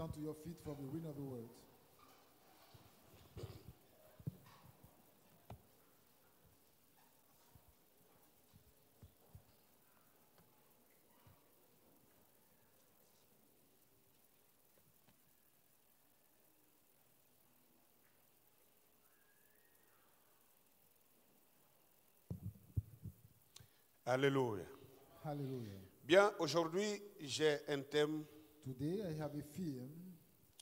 Stand to your feet for the reading of the word. Alléluia. Hallelujah. Bien, aujourd'hui, j'ai un thème Today I have a theme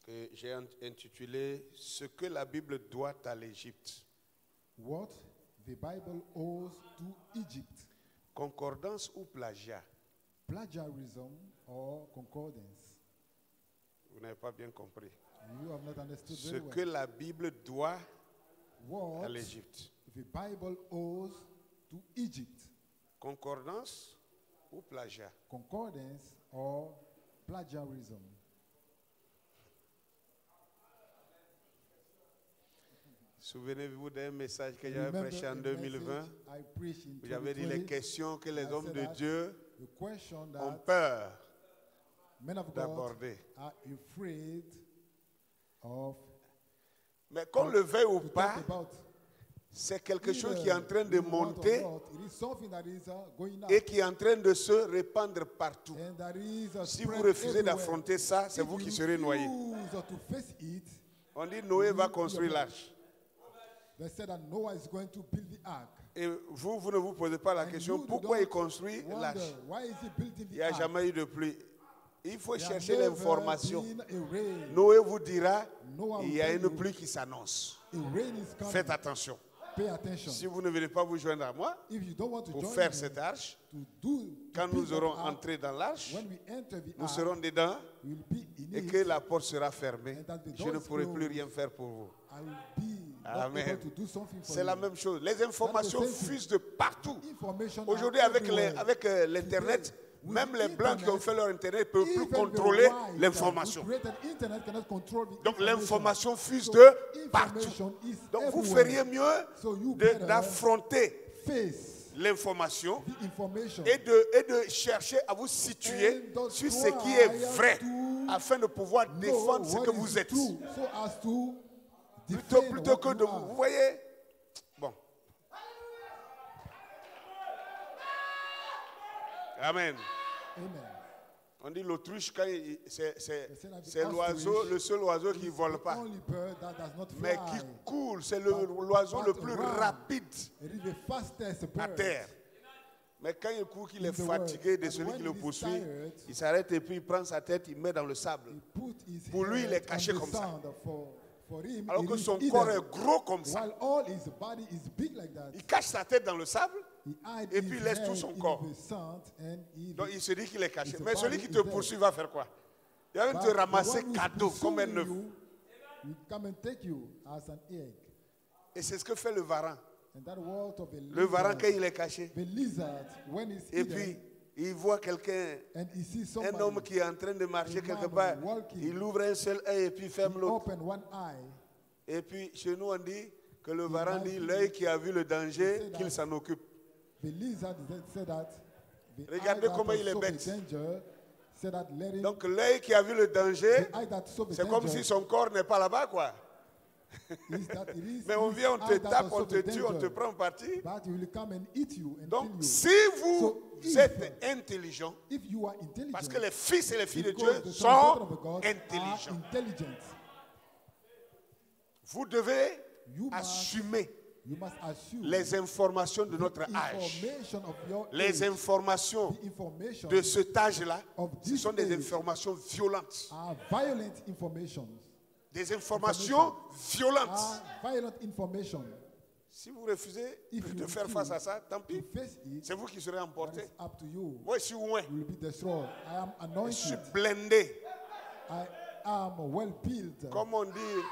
que j'ai intitulé « Ce que la Bible doit à l'Égypte what the Bible owes to Egypt. ». Concordance ou plagiat? Plagiarism or concordance. Vous n'avez pas bien compris. You have not understood Ce very que well. la Bible doit à What l'Égypte. the Bible owes to Egypt. Concordance ou plagiat? Concordance or plagiarism. Souvenez-vous d'un message que j'avais Remember prêché en a 2020. message I preached in J'avais dit les 2020. questions que les I hommes said de that Dieu the question ont that peur men of God d'aborder. are afraid of Mais qu'on le veuille ou to pas, talk about. c'est quelque chose Either qui est en train de we want or monter not, it is something that is going up. et qui est en train de se répandre partout. And that is a Si vous spread refusez everywhere. d'affronter ça, c'est If vous you qui serez noyés. refuse to face it, On dit Noé va construire l'arche. they said that Noah is going to build the ark. Et vous ne vous posez pas la And question you pourquoi il don't construit wonder, l'arche. why is he building Il the n'y a ark? jamais eu de pluie. Il faut There chercher never l'information. been a rain. Noé vous dira Noah il will y a tell une you, pluie qui s'annonce. a rain is coming. Faites attention. Pay attention. Si vous ne voulez pas vous joindre à moi If you don't want to pour join faire me cette arche, to do quand to nous build aurons that ark, entré dans l'arche, when we enter the nous ark, serons dedans we will be in et it, que la porte sera fermée. and that the Je door ne is pourrai plus closed. rien faire pour vous. I will be not Amen. able to do something for C'est la you. même chose. Les informations That's the same thing. fusent de partout. Information Aujourd'hui, are avec everywhere. l'Internet, With même les blancs qui ont internet, fait leur Internet ne peuvent plus Even the contrôler whites l'information. who created internet cannot control the Donc information. l'information fuse So de partout. information is Donc vous everywhere. feriez mieux So you better d'affronter face l'information the information et de chercher à vous situer and sur ce qui est vrai to afin de pouvoir know défendre ce what que is vous êtes. true, so as to Plutôt defend que what de you vous are. voyez. Bon. Amen. Amen. On dit l'autruche, quand c'est the l'oiseau, ostrich le seul oiseau qui ne It's vole the pas, only bird that does not mais fly. qui court. C'est l'oiseau le plus rapide It is the fastest à bird. terre. Mais quand il court, qu'il In est the world. fatigué de And celui when qui le he is poursuit, tired, il s'arrête et puis il prend sa tête, il met dans le sable. He put his Pour lui, il est head caché on the comme ça. sand. For him, Alors it que is son hidden. corps est gros comme ça. While all his body is big like that, Il cache sa tête dans le sable, he hides et his puis il laisse head tout son in corps. the sand and he Donc il se dit qu'il est caché. His Mais celui body qui is te there. poursuit va faire quoi? Il va But te the ramasser one who is cadeau comme un pursuing œuf. you will come and take you as an egg. Et c'est ce que fait le varan. And that world of a Le varan, lizard, quand il est caché, the lizard, when he's et hidden, puis il voit quelqu'un, and he sees un somebody, homme qui est en train de marcher a quelque man part, walking. il ouvre un seul œil et puis he ferme l'autre. open one eye. Et puis chez nous on dit que le varan might dit be- l'œil qui a vu le He danger, said qu'il that- s'en occupe. The lizard said that. The Regardez eye that comment il est saw the bête. danger, said that let him, Donc l'œil qui a vu le danger, the eye that saw the c'est comme danger si son corps n'est pas là-bas quoi. is that it is Mais on his vient, on te eye that tape, saw on te the tue, on te danger. prend en partie. But he will come and eat you and Donc kill you. si vous So, if- êtes intelligent, If you are intelligent, parce que les fils et les filles de because Dieu the sons and daughters sont of God intelligents. are intelligent, Vous devez you must, assumer you must assume les informations de the notre âge. information of your Les age, informations the information de cet âge-là, of ce this sont des age informations violentes. are violent information. Des informations violentes. Are violent information. Si vous refusez If de you faire refuse face à ça, tant To pis. face it, C'est vous qui serez that emporté. is up to you. Moi, je suis loin. You will be destroyed. I am Je suis anointed. blindé. I am well built. Comme on dit,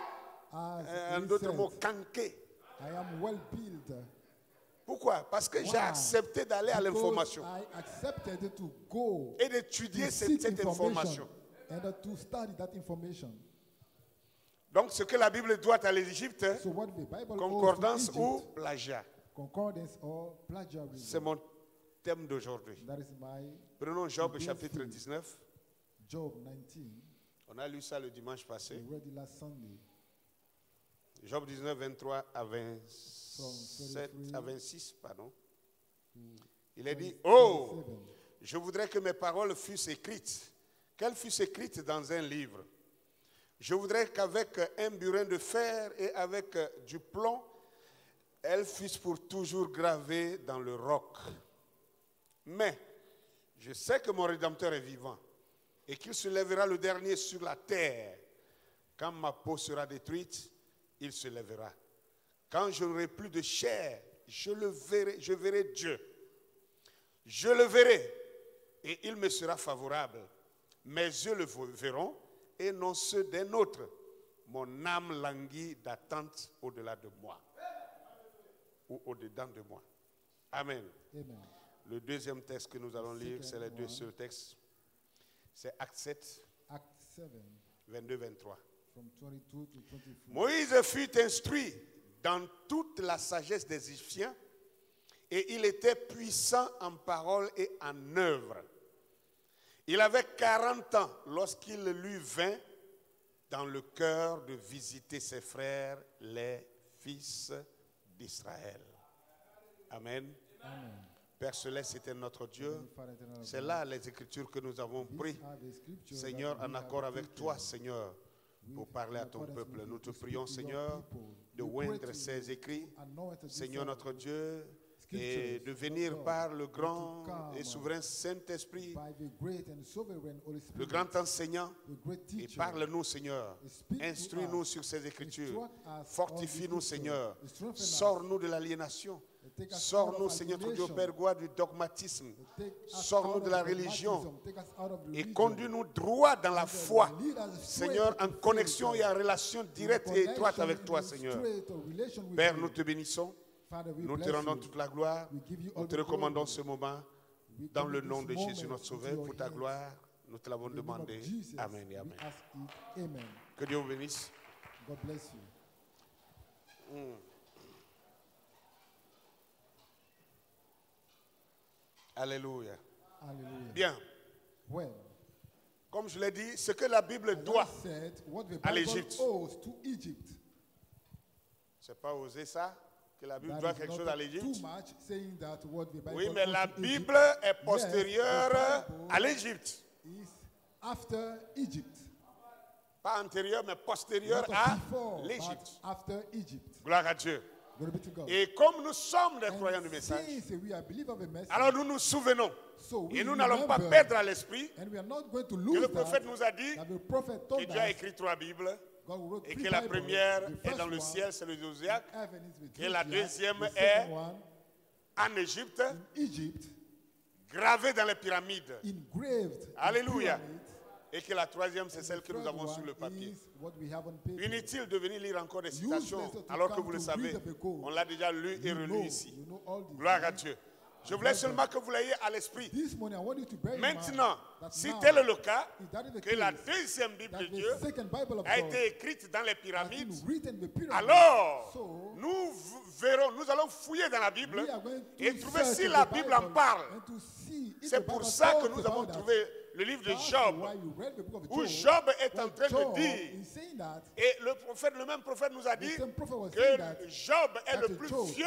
As en it is d'autres said, mots, canqué. I am well built. Pourquoi? Parce que j'ai Why? accepté d'aller à Because l'information I accepted to go et d'étudier to cette seek information. and to study that information. Donc, ce que la Bible doit à l'Égypte, So what the Bible concordance owes to ou Egypt, plagiat. concordance or C'est plagiarism. mon thème d'aujourd'hui. That is my Prenons Job Today's chapitre theme. 19. Job 19. On a lu ça le dimanche passé. We read it last Sunday. Job 19, 23 à 27, à 26, pardon. Il a dit, oh, je voudrais que mes paroles fussent écrites, qu'elles fussent écrites dans un livre. Je voudrais qu'avec un burin de fer et avec du plomb, elles fussent pour toujours gravées dans le roc. Mais je sais que mon Rédempteur est vivant et qu'il se lèvera le dernier sur la terre. Quand ma peau sera détruite, il se lèvera. Quand je n'aurai plus de chair, je verrai Dieu. Je le verrai et il me sera favorable. Mes yeux le verront et non ceux d'un autre. Mon âme languit d'attente au-delà de moi ou au-dedans de moi. Amen. Amen. Le deuxième texte que nous allons lire, c'est les deux seuls textes. C'est Actes 7, Acts 7, 22-23. from 22 to 24. Moïse fut instruit dans toute la sagesse des Égyptiens et il était puissant en parole et en œuvre. Il avait 40 ans lorsqu'il lui vint dans le cœur de visiter ses frères, les fils d'Israël. Amen. Amen. Père Céleste, c'était notre Dieu. Heavenly Father, eternal C'est God, là les écritures que nous avons prises. these are the scriptures Seigneur, that we en have accord avec taken toi, Seigneur, pour parler à ton peuple. Nous te prions, Seigneur, de oindre ces écrits, Seigneur notre Dieu, et de venir par le grand et souverain Saint-Esprit, by the great and sovereign Holy le Spirit, grand enseignant, the great et teacher. parle-nous, Seigneur. Speak to Instruis-nous us. sur ces écritures. Instruct us on Fortifie-nous, the Seigneur. scripture. Strengthen us. Sors-nous de l'aliénation. Take us out Sors-nous, of Seigneur, ton Dieu, alienation. Père gloire, du dogmatisme. Take us Sors-nous out de la of religion. dogmatism. Take us out of Et religion. conduis-nous droit dans la foi. Lead us straight Seigneur, to en faith, connexion et en God. relation In directe et étroite connection, avec toi, in Seigneur. straight relation with Père, you. nous te bénissons. Father, we Nous te bless rendons you. toute la gloire. We give you Nous all te the recommandons glory. ce moment. We Dans commit le this nom de moment Jésus, notre into Sauveur, your pour ta hands. gloire, nous te l'avons In the name of demandé. Jesus, Amen et we Amen. ask it. Amen. Que Dieu vous bénisse. God bless you. Alléluia. Hallelujah. Bien. Well, Comme je l'ai dit, ce que la Bible as I doit, said, what the à Bible l'Égypte. owes to Egypt. c'est pas oser ça, que la Bible That doit is quelque not chose à too l'Égypte. much saying that what the Bible Oui, mais owes la to Bible Egypt est postérieure Yes, the Bible à l'Égypte. is after Egypt. Pas antérieure, mais postérieure Not à before, l'Égypte. but after Egypt. Gloire à Dieu. Glory be to God. Et comme nous sommes des And croyants du message, since we are believers of a message, alors nous nous souvenons. so we Et nous n'allons pas remember, perdre à l'esprit and we are not going to que lose le prophète that, nous a dit that the prophet que told Dieu a us écrit 3 Bibles God wrote et 3 que la Bibles. première The est first dans le one, ciel, c'est le Zodiac, heaven is with et la Judea. deuxième The est second one, en Égypte, in Egypt, gravée dans les pyramides. engraved Alléluia. in pyramids. Et que la troisième, c'est And celle the que nous third avons sur one le papier. is what we have on paper. Inutile de venir lire encore des citations, Useless to alors que come vous le to savez, read the book. on l'a déjà lu et You relu know, ici. you know all these Gloire à things. Dieu. Je voulais seulement que vous l'ayez à l'esprit. This morning, I want you to bear in Maintenant, mind that si now, tel est le cas, if that is the que la case, deuxième Bible that de the Dieu second Bible of a God été écrite dans les has pyramides, been written in the pyramids, alors so nous verrons, nous allons fouiller dans la Bible we are going to et trouver search si in la the Bible en parle. and to see if C'est the pour Bible ça que talks nous avons about that. trouvé le livre de That's Job, why you read the book of où Job, Job est en where train Job de dire, is saying that et le même prophète nous a the dit same prophet was saying that que Job est le that plus Job vieux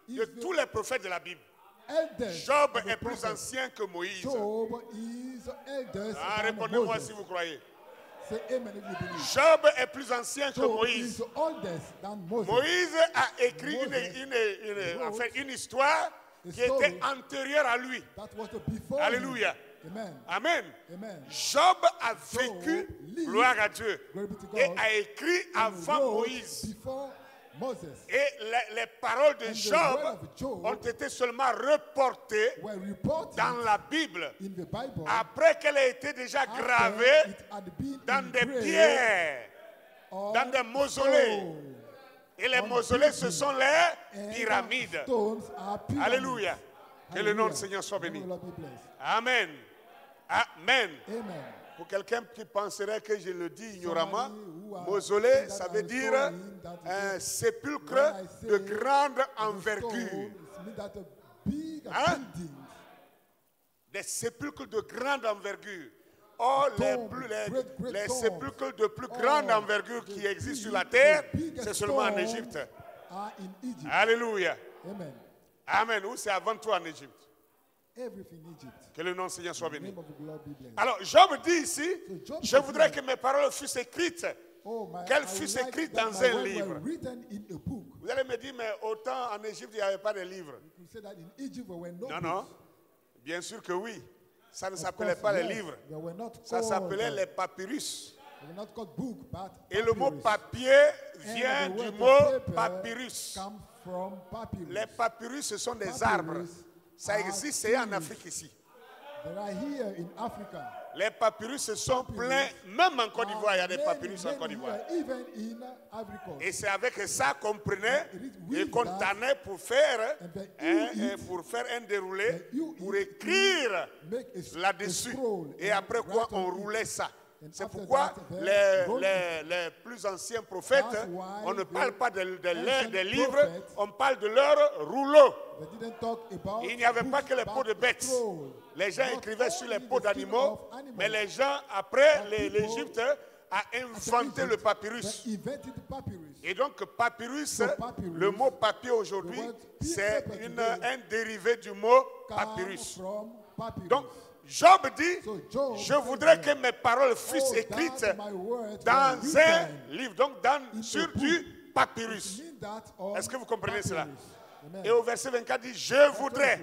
is de the tous les prophètes de la Bible. eldest Job of the est plus prophets. ancien que Moïse. Job is eldest Ah, than répondez-moi Moses. si vous croyez. Say amen if you believe. Job est plus ancien que Job Moïse. is oldest than Moses. Moïse a écrit Moses une histoire a qui était story antérieure à lui. That was the before Alléluia. him. Amen. Amen. Amen. Job a vécu, lived, gloire à Dieu, glory be to God, et a écrit and avant wrote Moïse. Before Moses Et les paroles de And the Job word of Job ont été seulement reportées were reported dans la Bible in the Bible après qu'elle ait été déjà after gravée it had been dans des engraved pierres, on dans des mausolées. stone. Et les on mausolées, ce buildings. sont les And pyramides. stones are pyramids. Alléluia. Que le nom du Hallelujah. Seigneur soit The name béni. of the Lord be blessed. Amen. Amen. Amen. Pour quelqu'un qui penserait que je le dis ignoramment, Somebody who are mausolée, saying ça that veut I dire saw him, that un it is- sépulcre when I say de grande the envergure. stone, it means that a big Hein? building. Des sépulcres de grande envergure. Oh, tomb, les tombs, sépulcres de plus grande envergure qui existent sur la terre, c'est seulement en Égypte. are in Egypt. Alléluia. Amen. Amen. Ou c'est avant tout en Égypte. Everything in Egypt. Que le nom du Seigneur soit The béni. name of the Lord be blessed. Alors, Job dit ici, Job je says voudrais here, que mes paroles fussent écrites, qu'elles fussent écrites dans un livre. Written in a book. Vous allez me dire, mais autant en Égypte, il n'y avait pas de livre. You say that in Egypt there were no Non, books. non. Bien sûr que oui. Ça ne Of s'appelait course, pas les yes. livres. They were not Ça called, s'appelait les papyrus. they were not called book, but Et le mot papyrus. papier And vient the du word mot paper papyrus. come from papyrus. Les papyrus, ce sont des Papyrus arbres. Ça are existe, c'est en trees. Afrique ici. They are here in Africa. Les papyrus se sont pleins, même en Côte d'Ivoire, il y a des papyrus en Côte d'Ivoire. Even in Ivory Coast. Et c'est avec ça qu'on prenait et with qu'on that, tannait pour faire, and pour faire un déroulé, you pour eat, écrire make a là-dessus. scroll Et and après quoi, write on on it. roulait ça. And C'est after pourquoi that, they wrote les plus anciens prophètes, That's why on ne parle the pas des ancient livres, prophets, on parle de leurs rouleaux. They didn't talk about Il n'y avait pas books, que les peaux de but bêtes. scroll. Les gens Not écrivaient sur les only peaux the skin d'animaux, of animals, mais les gens, après but people l'Égypte, a inventé le papyrus. They invented the papyrus. Et donc, papyrus, So, papyrus, le mot papier aujourd'hui, the word c'est paper today un dérivé du mot Come papyrus. from papyrus. Donc, Job dit, So Job je said voudrais here, que mes paroles fussent "Oh, écrites that my words dans were un written livre, donc sur book." du papyrus. Mean that on Est-ce que vous comprenez cela? papyrus. Amen. Et au verset 24 dit, je voudrais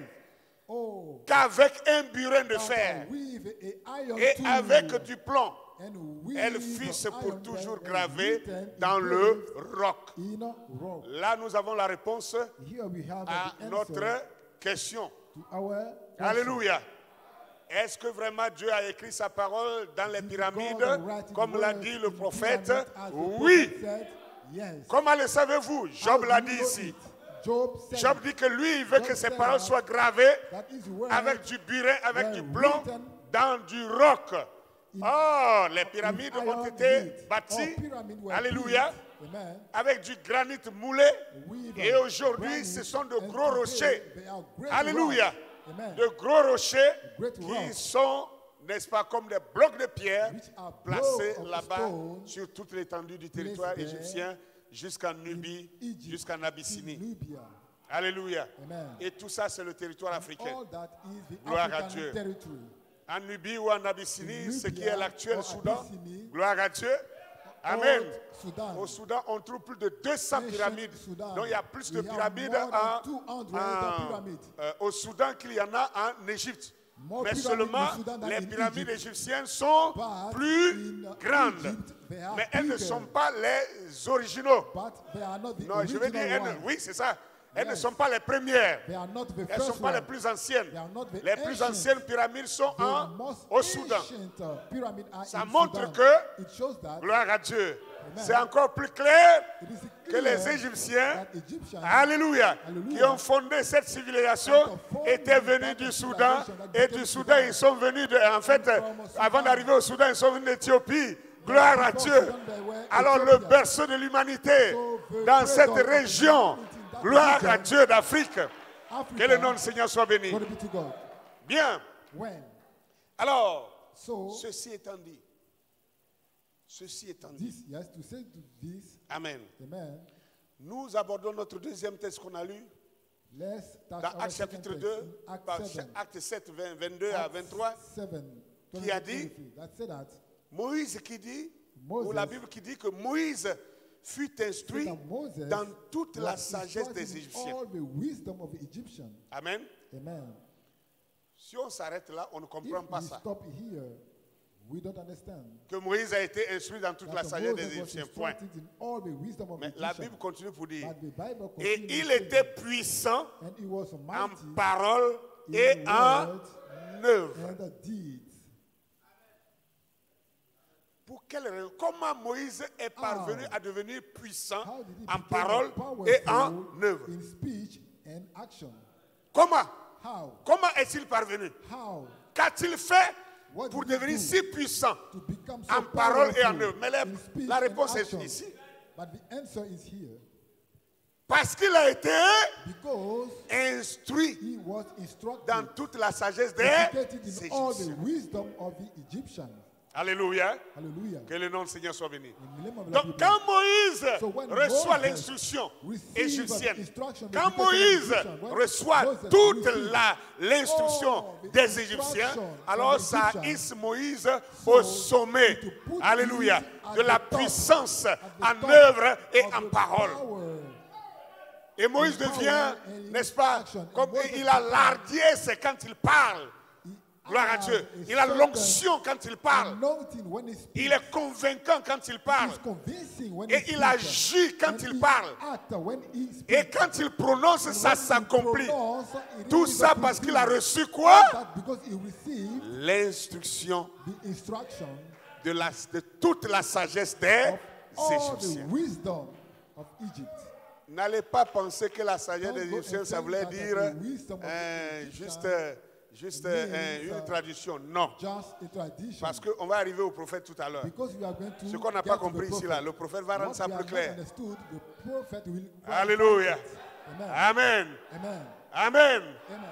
Oh, qu'avec un burin de that fer with a iron et tool avec du plomb, and with elles fussent pour iron toujours and gravées written dans in le roc. in a rock. Là, nous avons la réponse Here we have à the answer notre question. to our question. Alléluia. Est-ce que vraiment Dieu a écrit sa parole dans les pyramides, God writing comme l'a words dit in le the prophète? pyramid as the Oui. prophet said? Yes. Comment le savez-vous? How Job do l'a you dit know ici. it? Job said Job it. dit que lui, il veut Job que ses said paroles that soient gravées that his word avec du burin, avec were du plomb, written dans du roc. Oh, les pyramides in ont iron été grid. bâties, All pyramids were alléluia, built, amen, avec du granit moulé. with Et aujourd'hui, granite, ce sont de and gros today rochers. they are great Alléluia. rocks. Amen. De gros rochers Great qui rocks. sont, n'est-ce pas, comme des blocs de pierre Which are placés blocks of là-bas stone sur toute l'étendue du territoire placed there égyptien jusqu'en Nubie, Egypt, jusqu'en Abyssinie. Nubia. Alléluia. Amen. Et tout ça, c'est le territoire africain. All that is the Gloire à African Dieu. territory. En Nubie ou en Abyssinie, In ce qui Nubia est l'actuel or Soudan. Abyssinie, Gloire à Dieu. Amen. Old Sudan. Au Soudan, on trouve plus de 200 Ancient pyramides. Sudan. Donc il y a plus de We have pyramides more than 200 pyramids. au Soudan qu'il y en a en Égypte. More Mais pyramids seulement in Sudan than les in pyramides Egypt. égyptiennes sont But plus in grandes. Egypt, they are Mais elles ne bigger. sont pas les originaux. But they are not the Non, je veux dire, original ones. oui, c'est ça. Elles ne Yes. sont pas les premières. They are not the Elles ne sont first pas les ones. plus anciennes. They are not the Les plus ancient. anciennes pyramides sont The most au Soudan. ancient, pyramid are Ça in montre Sudan. que, It shows that gloire à Dieu, Amen. c'est encore plus clair it is que clear les Égyptiens, that Egyptians alléluia, Alléluia. qui ont fondé cette civilisation, étaient venus du Soudan. Et du Soudan, ils sont venus, en fait, avant d'arriver au Soudan, ils sont venus d'Éthiopie. Gloire à Dieu. Alors le berceau de l'humanité dans cette région, gloire à Dieu d'Afrique. Que le nom du Seigneur soit béni. Glory be to God. Bien. When? Alors, So, ceci étant dit, this, yes, to say to this, Amen. amen, Nous abordons notre deuxième texte qu'on a lu let's touch dans our Actes second chapitre text 2, in Acts par 7. Acte 7, 22 à Acts 23. 7, Qui a dit? 23. That said that Moïse qui dit, Moses, ou la Bible qui dit que Moïse fut instruit that Moses dans toute la was sagesse instructed des in Égyptiens. all the wisdom of the Egyptians. Amen. Amen. Si on s'arrête là, on ne comprend If pas we ça. stop here, we don't understand. Que Moïse a été instruit dans toute la That sagesse des Moses was Égyptiens. Point. instructed in all the wisdom of Mais the la Egyptians. Bible continue pour dire, But the Bible et continues il saying, était puissant and he was en mighty parole in et en words œuvre. and deeds. Pour quelle raison? Comment Moïse est parvenu à devenir puissant How did he en become parole powerful et en œuvre? in speech and action? Comment? How? Comment est-il parvenu? How? Qu'a-t-il fait What pour did he devenir do si puissant to become so en parole et en powerful œuvre? Mais in speech la and réponse est action? ici. But the answer is here. Parce qu'il a été Because instruit he was instructed, dans toute la sagesse des educated in all the Égyptiens. wisdom of the Egyptians. Alléluia. Hallelujah. Que le nom du Seigneur soit béni. In the name of the Donc Lord be quand blessed. Moïse So when reçoit Moses l'instruction receive égyptienne, instruction, the quand education of Moïse Egyptian, when reçoit Moses toute receive l'instruction all the des Égyptiens, instruction alors from the ça Egyptians, hisse Moïse au sommet, to put alléluia, him at de la the top, puissance at the en top œuvre et of en the parole. power. Et Moïse In devient, power and in n'est-ce pas, action. comme Moses il a becomes- l'ardiesse quand il parle. Gloire à Dieu. Il a l'onction quand il parle. Anointing when he speaks. Il est convaincant quand il parle. He's convincing when Et he il speaks. agit quand And il he parle. acts when he speaks. Et quand il prononce, And ça when he s'accomplit. pronounce, it Tout is ça parce qu'il a fulfilled. reçu quoi? That because he received L'instruction the instruction de toute la sagesse des of all the Égyptiens. wisdom of Egypt. N'allez pas penser que la sagesse des Don't go Égyptiens, and ça think voulait that dire the wisdom of the Egyptians juste means, une tradition. Non. Just a tradition. Parce qu'on va arriver au prophète tout à l'heure. Because we are going to Ce qu'on n'a get pas to the compris ici, prophet. là, le prophète va rendre What ça we plus have not clair. understood, the prophet will Alléluia. Amen. Amen. Amen. Amen. Amen.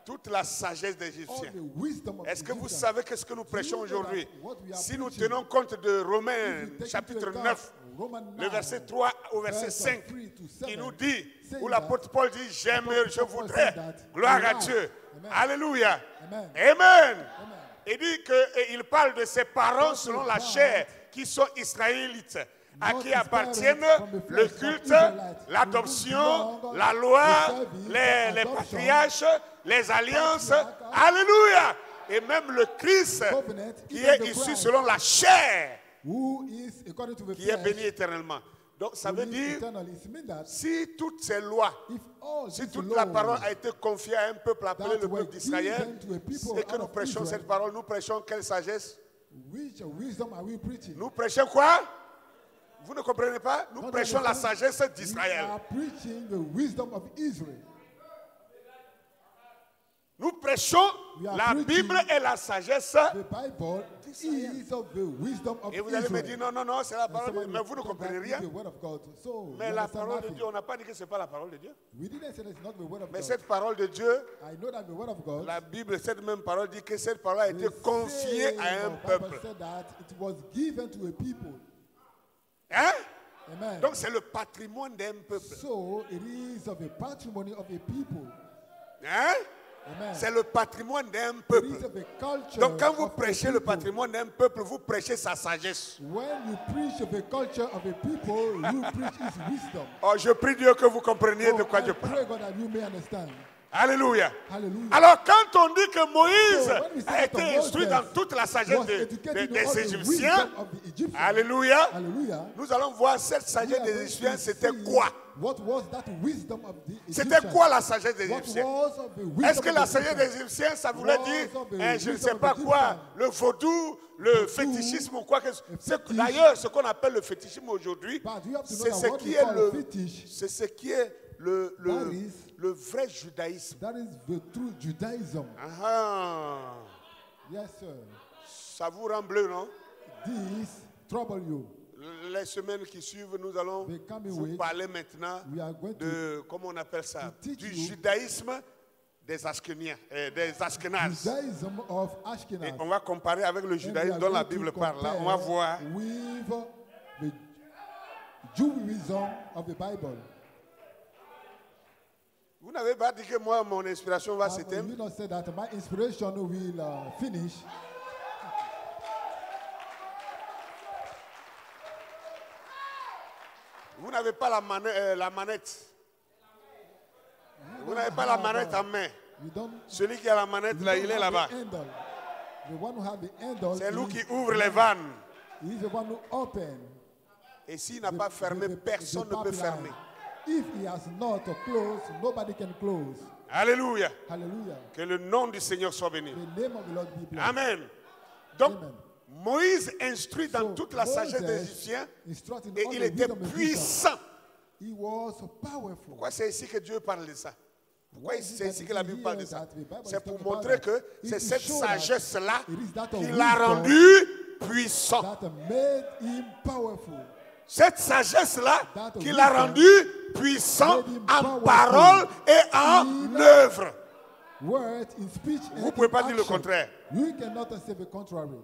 Toute la sagesse des All Égyptiens. the wisdom of Est-ce que vous Egyptians. savez qu'est-ce que nous prêchons Do you know aujourd'hui? that what we are Si nous preaching, tenons compte de if Romains, you take chapitre into account 9, Romans le 9, verset 3 au verset verse 5, 3 to qui 7, nous dit, saying où l'apôtre Paul dit, j'aime, Apostle je Paul voudrais, said that, gloire à right. Dieu. Amen. Alléluia. Amen. Amen. Amen. Il dit qu'il parle de ses parents selon la chair, qui sont israélites, à qui appartiennent le culte, l'adoption, la loi, les patriarches, les alliances. Alléluia. Et même le Christ, qui est issu selon la chair, Who is according to the qui est béni flesh, éternellement. Donc ça veut who lives dire, eternally. It means that si toutes ces lois, if all si these toute la laws parole a été confiée à un peuple appelé that le were peuple d'Israël, given to a people et que out nous of prêchons Israel, cette parole, nous prêchons quelle sagesse? which wisdom are we preaching? Nous prêchons quoi? Vous ne comprenez pas? Nous Don't prêchons la understand? sagesse We d'Israël. are preaching the wisdom of Israel. Nous prêchons We are la preaching Bible et la sagesse. The Bible is of the wisdom of Et vous allez me Israel. dire, non, non, non, c'est la And parole de Dieu. somebody Mais vous ne said comprenez that rien. is the word of God. So, Mais you la understand parole de nothing. Dieu, on n'a pas dit que ce n'est pas la parole de Dieu. We didn't say it's not the word of Mais God. cette parole de Dieu, I know that the word of God. la Bible, cette même parole dit que cette parole a été the confiée same à un Bible peuple. said that it was given to a people. Hein? Amen. Donc c'est le patrimoine d'un peuple. So it is of a patrimony of a people. Hein? Amen. C'est le patrimoine d'un It peuple. is of a culture. Donc quand vous of a prêchez le people. patrimoine d'un peuple, vous prêchez sa sagesse. When you preach of a culture of a people, you preach his wisdom. Oh, je prie Dieu que vous compreniez de So quoi I je parle. pray God that you may understand. Alléluia. Hallelujah. Alors quand on dit que Moïse So when we say a that été instruit Moses dans toute la sagesse was educated in all des the Égyptiens, wisdom of the Egyptians. alléluia, Hallelujah. nous allons voir cette We sagesse are des going Égyptiens, to c'était see quoi? What was that wisdom of the C'était Egyptians? quoi la sagesse des What Égyptiens? was of the wisdom Est-ce que of la the sagesse Egyptians? des Égyptiens, ça voulait Was dire, of the je ne wisdom sais of pas the quoi, Egyptians? le vaudou, le fétichisme ou quoi que ce soit. fétiche. D'ailleurs, ce qu'on appelle le fétichisme aujourd'hui, But you have to know c'est that ce what qui we est call le, fetish, c'est ce qui est le that vrai judaïsme. that is the true Judaism. Ah, Yes, sir. ça vous rend bleu, non? This trouble you. Les semaines qui suivent, nous allons The coming vous week, parler maintenant we are going to de, comment on appelle ça, to teach du you judaïsme des Ashkéniens, des Ashkénazes. Judaism of Et Ashkenaz. on va comparer avec le And we judaïsme are dont la going to Bible parle. Là, on va compare voir. with the Judaism of the Bible. Vous n'avez pas dit que moi, mon inspiration va You s'éteindre. not say that my inspiration will finish. Vous n'avez pas la manette. Vous n'avez pas la manette en main. You don't. Celui qui a la manette, You là, don't il est have là-bas. the handle. The one who have the handle. C'est lui is- qui ouvre les vannes. he is the one who open. Et s'il n'a pas fermé, personne ne peut pipeline. fermer. If he has not closed, nobody can close. Alléluia. Hallelujah. Que le nom du Seigneur soit béni. The name of the Lord be blessed. Amen. Donc, Amen. Moïse instruit dans So, toute la sagesse des Moses Égyptiens instructing et all il the était wisdom of puissant. He was powerful. Pourquoi c'est ici que Dieu parle de ça? Pourquoi Why is it c'est that ici we que la Bible hear parle de ça? that the Bible is C'est pour talking about montrer that? que It c'est is cette show that sagesse-là it is that of qui l'a wisdom rendu puissant. that made him powerful. Cette sagesse-là That qui l'a wisdom rendu puissant made him en powerful parole et en in œuvre. Word in speech Vous ne and pouvez in pas dire le action. contraire. You cannot say the contrary.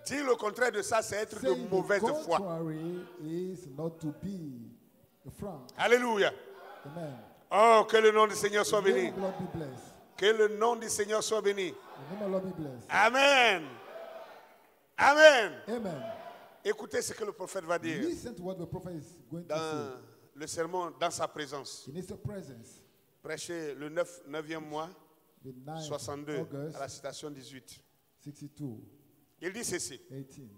Dire le contraire de ça, c'est être de Saying mauvaise the foi. contrary is not to be frank. Alléluia. Amen. Oh, que le nom du Seigneur soit The name béni. of the Lord be blessed. Que le nom du Seigneur soit béni. The name of the Lord be blessed. Amen. Amen. Amen. Écoutez ce que le prophète va dire Listen to what the prophet is going to dans le sermon, dans sa présence. say. In his presence, Prêché le 9e mois, the 9th 62, August à la citation 18. 62, Il dit ceci. 18.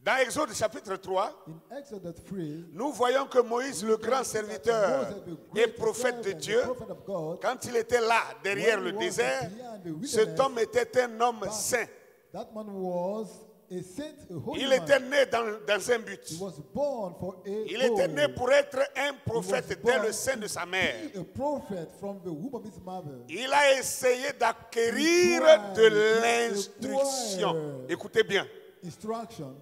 Dans Exode chapitre 3, In Exodus 3, nous voyons que Moïse, le grand serviteur et prophète de Dieu, prophet of God, quand il était là, derrière le désert, cet homme était un homme saint. that man was a saint, a holy Il man. était né dans un but. He was born for a Il était né goal. pour être un He prophète was dès born le sein de sa mère. to be a prophet from the womb of his mother. Il a essayé d'acquérir de l'instruction. Écoutez bien. Instruction.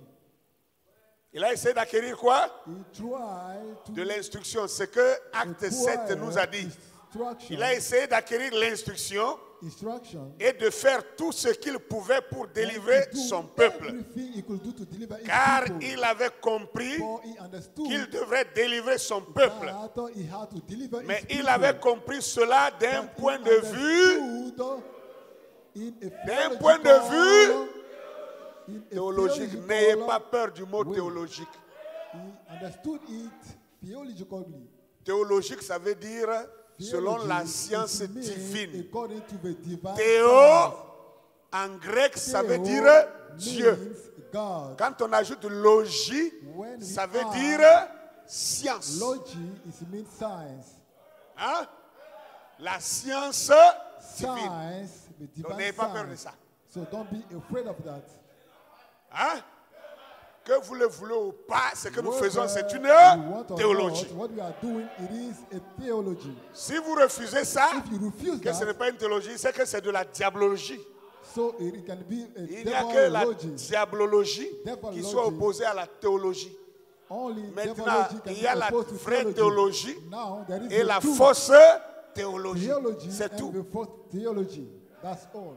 Il a essayé d'acquérir quoi? He tried to De l'instruction. Ce que Acte 7 nous a dit. Il a essayé d'acquérir l'instruction instruction et de faire tout ce qu'il pouvait pour délivrer son peuple. Car il avait compris qu'il devrait délivrer son peuple. Mais il avait compris cela d'un point de vue théologique. N'ayez pas peur du mot théologique. Théologique, ça veut dire selon la science divine. Théo, en grec, ça veut dire Dieu. Quand on ajoute logie, ça veut dire science. Hein? La science divine. Donc n'ayez pas peur de ça. So don't be afraid of that. Hein? Que vous le voulez ou pas, ce que nous faisons, c'est une théologie. What we are doing, it is a theology. Si vous refusez ça, If you refuse que ce n'est that, pas une théologie, c'est que c'est de la diabologie. so it can be a Il n'y a que la devilology. diabologie qui Devilology. soit opposée à la théologie. Only Maintenant, devilology can il y be a la opposed to vraie théologie Now there is et the la true fausse théologie. theology C'est and tout. the false theology. That's all.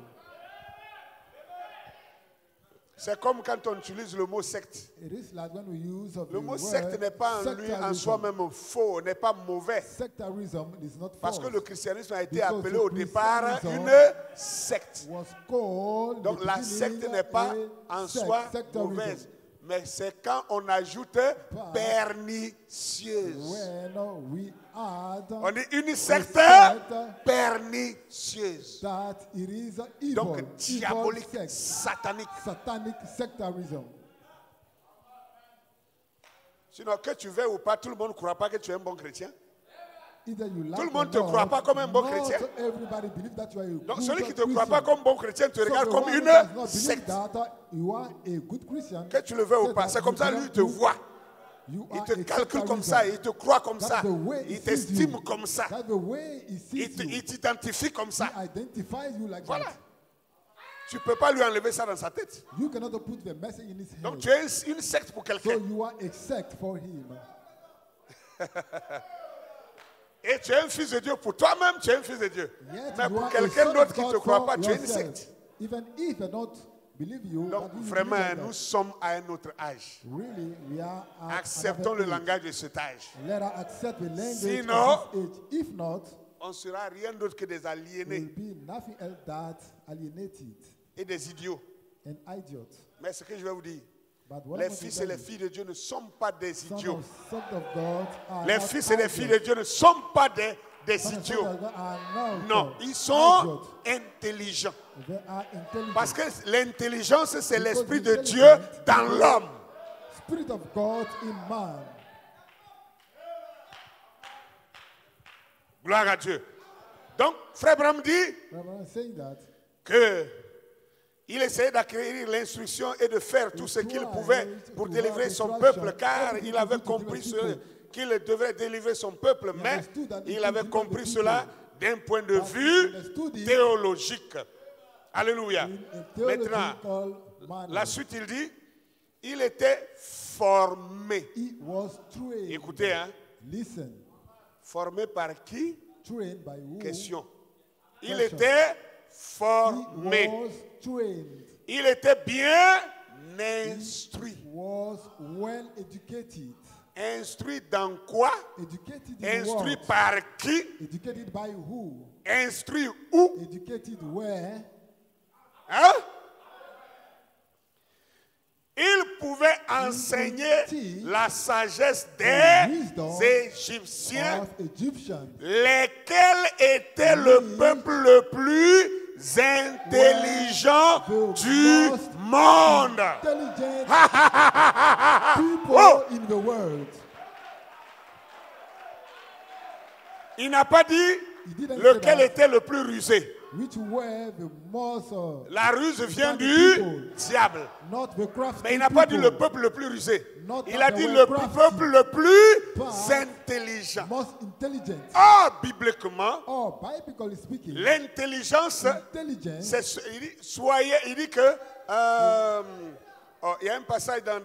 C'est comme quand on utilise le mot secte. It is like when we use of Le the mot word secte n'est pas en lui en soi-même faux, n'est pas mauvais. Sectarism is not Parce que false. le christianisme a été Because appelé the au départ Christianism une secte. Was called Donc the la beginning secte n'est pas a en sect, soi sectarism. mauvaise, mais c'est quand on ajoute pernicieuse. When we add On dit une secte secte pernicieuse. that it is evil, Donc evil diabolique, sect, satanique. satanic sectarism. Sinon, que tu veux ou pas, tout le monde ne croit pas que tu es un bon chrétien. Either you like Tout le or monde ne te not, croit pas comme un bon not chrétien. everybody believes that you are a Donc good celui qui ne te croit Christian. pas comme bon chrétien te So regarde the comme one who une does not believe secte. that you are a good Christian, Que tu le veux ou say pas, that c'est comme you ça, belong lui il te to- voit. you Il are te a calcule comme sectarism. ça, il te croit comme That's ça, the way he il sees t'estime you. comme ça, That's the way he sees you. il t'identifie comme ça. He identifies you like Voilà. that. Tu ne peux pas lui enlever ça dans sa tête. You cannot put the message in his head. Donc tu es une secte pour So quelqu'un. you are a sect for him. Et tu es un fils de Dieu pour toi-même, tu es un fils de Dieu. Yet Mais you pour are a quelqu'un son d'autre of qui ne te God croit for pas, tu es une yourself. secte. Even if they don't believe you, Donc but you vraiment, believe like nous that. sommes à un autre âge. Really, we are at Acceptons another le age. langage de cet âge. Let us accept the language Sinon, of this age. If not, On sera rien d'autre que des we'll aliénés be nothing else that alienated et des idiots. and idiot. Mais ce que je vais vous dire, But what les I'm going to fils tell et les you, filles de Dieu ne sont pas des sons idiots. of God are Les not fils et les idiots. filles de Dieu ne sont pas des Sons of idiots. God are not Non, ils sont idiots. intelligents. They are intelligent. Parce que l'intelligence, c'est Because l'esprit de intelligence Dieu dans is l'homme. Spirit of God in man. Gloire à Dieu. Donc, Frère Branham dit Reverend saying that que il essayait d'acquérir l'instruction et de faire tout ce qu'il pouvait pour délivrer son peuple, car il avait compris qu'il devrait délivrer son peuple, mais il avait compris cela d'un point de vue théologique. Alléluia. in a Maintenant, theological manner. la suite, il dit, il était formé. He was trained. Écoutez, hein, Listen. formé par qui? Trained by who? Question. Il Question. était He formé. was trained. Il était bien instruit. Was well educated. Instruit dans quoi? Educated in Instruit what? par qui? Educated by who? Instruit où? Educated where? Hein? Il pouvait enseigner la sagesse des Égyptiens, Of Egyptians. lesquels étaient le peuple le plus intelligent du monde. Intelligent people Oh! in the world. Il n'a pas dit He didn't say lequel that. était le plus rusé. Which were the most La ruse vient du people. diable. Not the crafty Mais il n'a pas dit people. le peuple le plus rusé. Not Il that a they dit were le crafty, peuple le plus but intelligent. most intelligent. Or, bibliquement, Oh, biblically speaking, l'intelligence, intelligence il dit, il dit que, il y a un passage dans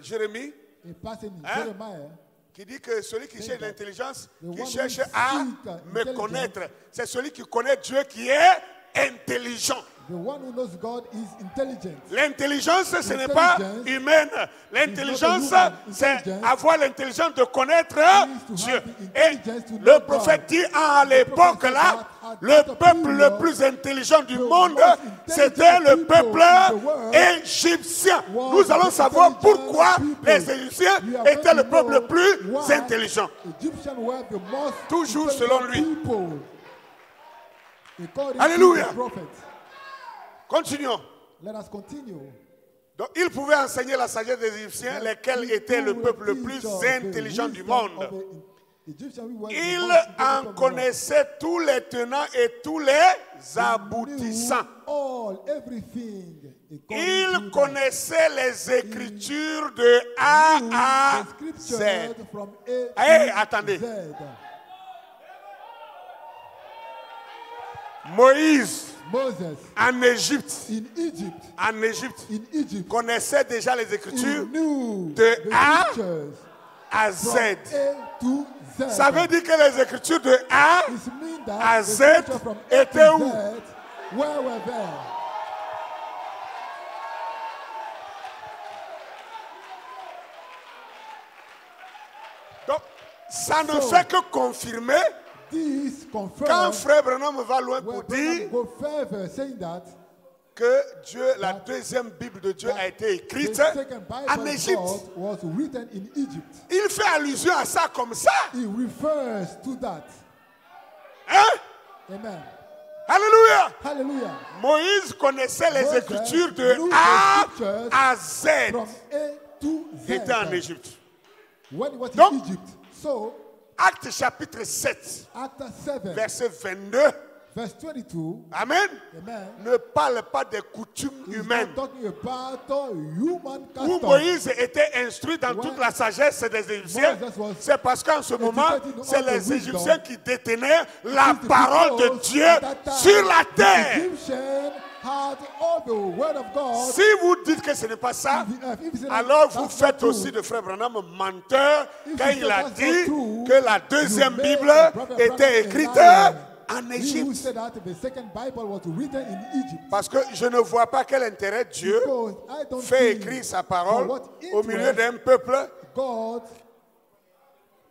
Jérémie a passage in Hein? Jeremiah. qui dit que celui qui cherche that l'intelligence, the qui one who cherche à seek me intelligence, connaître, c'est celui qui connaît Dieu qui est intelligent. The one who knows God is intelligent. L'intelligence, ce n'est pas humaine. L'intelligence, human. c'est Intelligence avoir l'intelligence de connaître to Dieu. have the Et intelligence to know le God. prophète dit à l'époque said là, that at le that peuple period, le plus intelligent du monde, most intelligent c'était le people peuple in the world égyptien. was Nous allons the savoir intelligent pourquoi people. les Égyptiens We are étaient going le to peuple know le plus why intelligent. Egyptians were the most Toujours intelligent selon lui. people. According Alléluia. to the prophet. Continuons. Let us continue. Donc, il pouvait enseigner la sagesse des Égyptiens, lesquels étaient le peuple le plus intelligent du monde. Il en connaissait tous les tenants et tous les aboutissants. Il connaissait les Écritures de A à Z. Hey, attendez. Moïse, Moses en Égypte, in Egypt, connaissait déjà les Écritures knew de the A scriptures à Z. from A to Z. Ça veut dire que les Écritures de A It means that à the Z scriptures from A to étaient où? Z were there. Donc, ça ne fait que confirmer This quand confirms Frère Branham va loin where pour dire Branham go further, saying that que Dieu, la deuxième Bible de Dieu a été the écrite second en Bible Égypte. God was written in Egypt. Il fait allusion à ça comme ça. He refers to that. Hein? Amen. Alléluia. Hallelujah. Moïse connaissait les Moses Écritures knew de the A scriptures à Z. From A to Z. Il était en Égypte. When he was Donc, in Egypt. So, Acte chapitre 7, Acts 7, verset 22. verse 22, Amen. amen, Ne parle pas des coutumes he's humaines. not talking about human Où customs. Moïse était instruit dans When toute la sagesse des Égyptiens, Moses was c'est parce qu'en ce moment, educated in c'est all the les wisdom, Égyptiens qui détenaient la It is the parole de people Dieu at that time, sur la the terre. Egyptian had all the word of God. Si vous dites que ce n'est pas ça, in the earth. If you say alors that, vous that's not faites true, aussi de Frère Branham menteur If quand you il say a that's dit not true, que la deuxième you make Bible the prophet était Branham a écrite liar. en He who Égypte. said that the second Bible was written in Egypt. Parce que je ne vois pas quel intérêt Dieu Because I don't fait think écrire sa for parole what au milieu interest d'un peuple God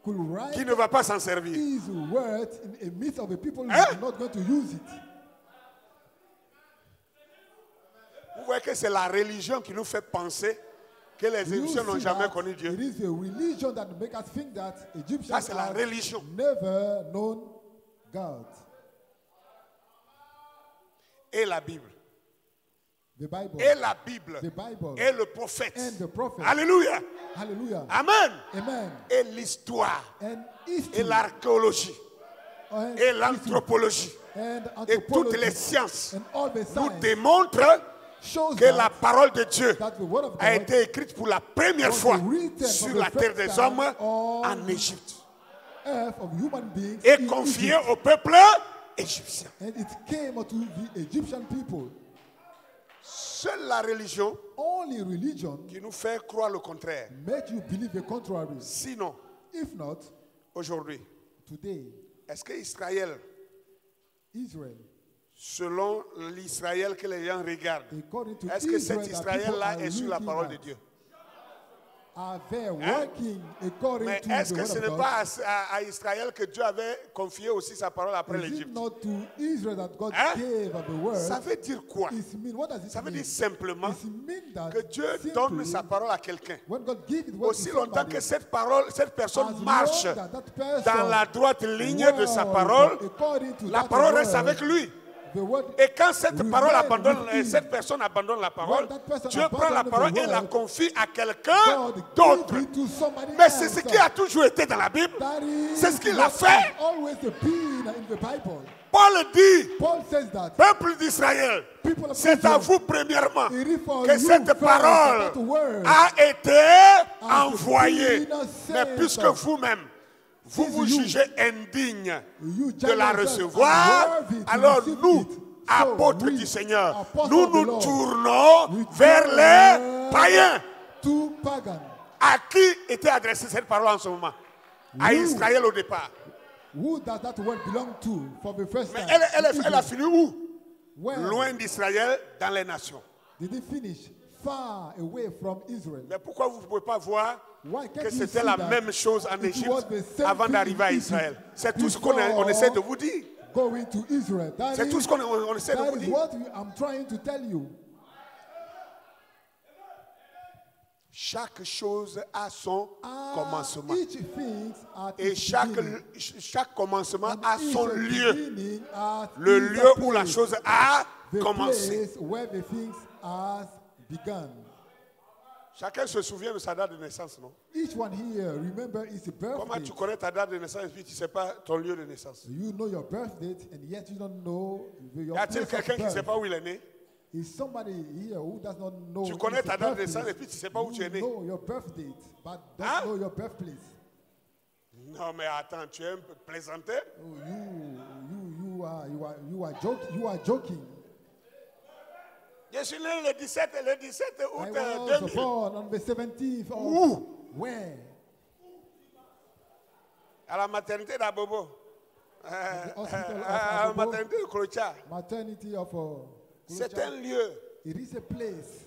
could write qui ne va pas s'en servir. his words in a midst of a people who Hein? are not going to use it. Vous voyez que c'est la religion qui nous fait penser que les You Égyptiens n'ont see jamais that connu Dieu. it is a religion that makes us think that Ça, Egyptians c'est la have religion. never known God. Et la Bible. The Bible. Et la Bible. The Bible. Et le prophète. And the prophet. Alléluia. Hallelujah. Amen. Amen. Et l'histoire. And Et history. l'archéologie. And Et history. l'anthropologie. And Et toutes anthropology. les sciences And all the nous science démontrent shows que la that parole de Dieu that the word of a God été écrite pour la première was fois written sur for la the terre first des time hommes on en Égypte earth of human beings et in confiée Egypt. au peuple égyptien. And it came to the Egyptian people. Seule la religion Only religion qui nous fait croire le contraire. make you believe the contrary. Sinon, If not, aujourd'hui, today, est-ce que Israël Israel selon l'Israël que les gens regardent. According to Est-ce que Israel, cet that Israël-là people est sur la are parole de looking Dieu? Are they working according Mais to est-ce the que word ce of n'est God? pas à Israël que Dieu avait confié aussi sa parole après Is it l'Égypte? not to Israel that God Hein? gave the word? Ça veut dire quoi? What does it Ça veut mean? dire simplement It mean that que Dieu simply, donne sa parole à quelqu'un. when God gives it word Aussi to longtemps somebody, que cette personne as marche long that person dans la droite ligne de sa walk parole, according to la that parole word, reste avec lui. the word Et quand cette remain with him. cette personne abandonne la parole, When that person Dieu prend la abandons the parole et la word, confie à quelqu'un God d'autre. give it to somebody Mais else. c'est ce qui a toujours été dans la Bible. That is C'est ce qu'il a what fait. has always been in the Bible. Paul dit, Paul says that peuple d'Israël, people of c'est à Israel, vous premièrement it is for que you cette first parole that word a été has envoyée. been Mais sent. puisque vous-même, vous Since vous you- jugez indigne you de judge la yourself recevoir, unworthy to alors receive nous, it. So apôtres we, du Seigneur, apostles nous of the nous Lord, tournons we vers turn les païens. to pagan. À qui était adressée cette parole en ce moment? À Who? Israël au départ. Who does that word belong to for the first Mais time? elle a fini où? Where Loin d'Israël, dans les nations. did it finish? Far away from Israel. Mais pourquoi vous ne pouvez pas voir Why can't que you c'était see la that même chose en it was Égypte the same avant thing d'arriver à in Israël? Egypt C'est tout ce qu'on before essaie de vous dire. Going to Israel. That C'est is- tout ce qu'on essaie de that vous is dire. what I'm trying to tell you. Chaque chose a son commencement. Each thing at Et its chaque beginning, commencement and a each son lieu. beginning has Le its lieu où la place, chose a the commencé. place where the things has begun. Chacun se souvient de sa date de naissance, non? Each one here, remember, it's a Comment birthday. tu connais ta date de naissance et puis tu ne sais pas ton lieu de naissance? You know your birth date, and yet you don't know your Y a-t-il place of quelqu'un qui ne sait birth. pas où il est né? Is somebody here who does not know Tu connais his ta date de birthplace? naissance et puis tu ne sais pas où tu es né? You know your birth date, but don't Hein? know your birthplace. Non, mais attends, tu es un peu plaisanté. Oh, you are joking. Je suis né le 17 août I was 2000. born on the 17th of Où? where? À la maternité d'Abobo. hospital of À la Abobo. maternité de Krocha. Maternity of C'est un lieu. It is a place.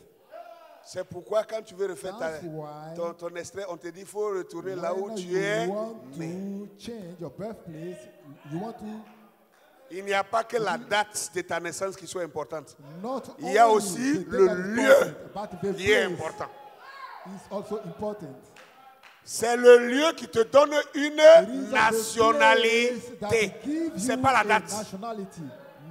C'est pourquoi quand tu veux refaire That's why ton extrait, on te dit qu'il faut retourner là où when tu you es want né. to change your birthplace, you want to Il n'y a pas que la date de ta naissance qui soit importante. not Il y a only aussi the le date that is lieu important, but the qui est place important. is also important. C'est le lieu qui te donne It is une the place that nationalité. gives C'est you pas la a date. nationality,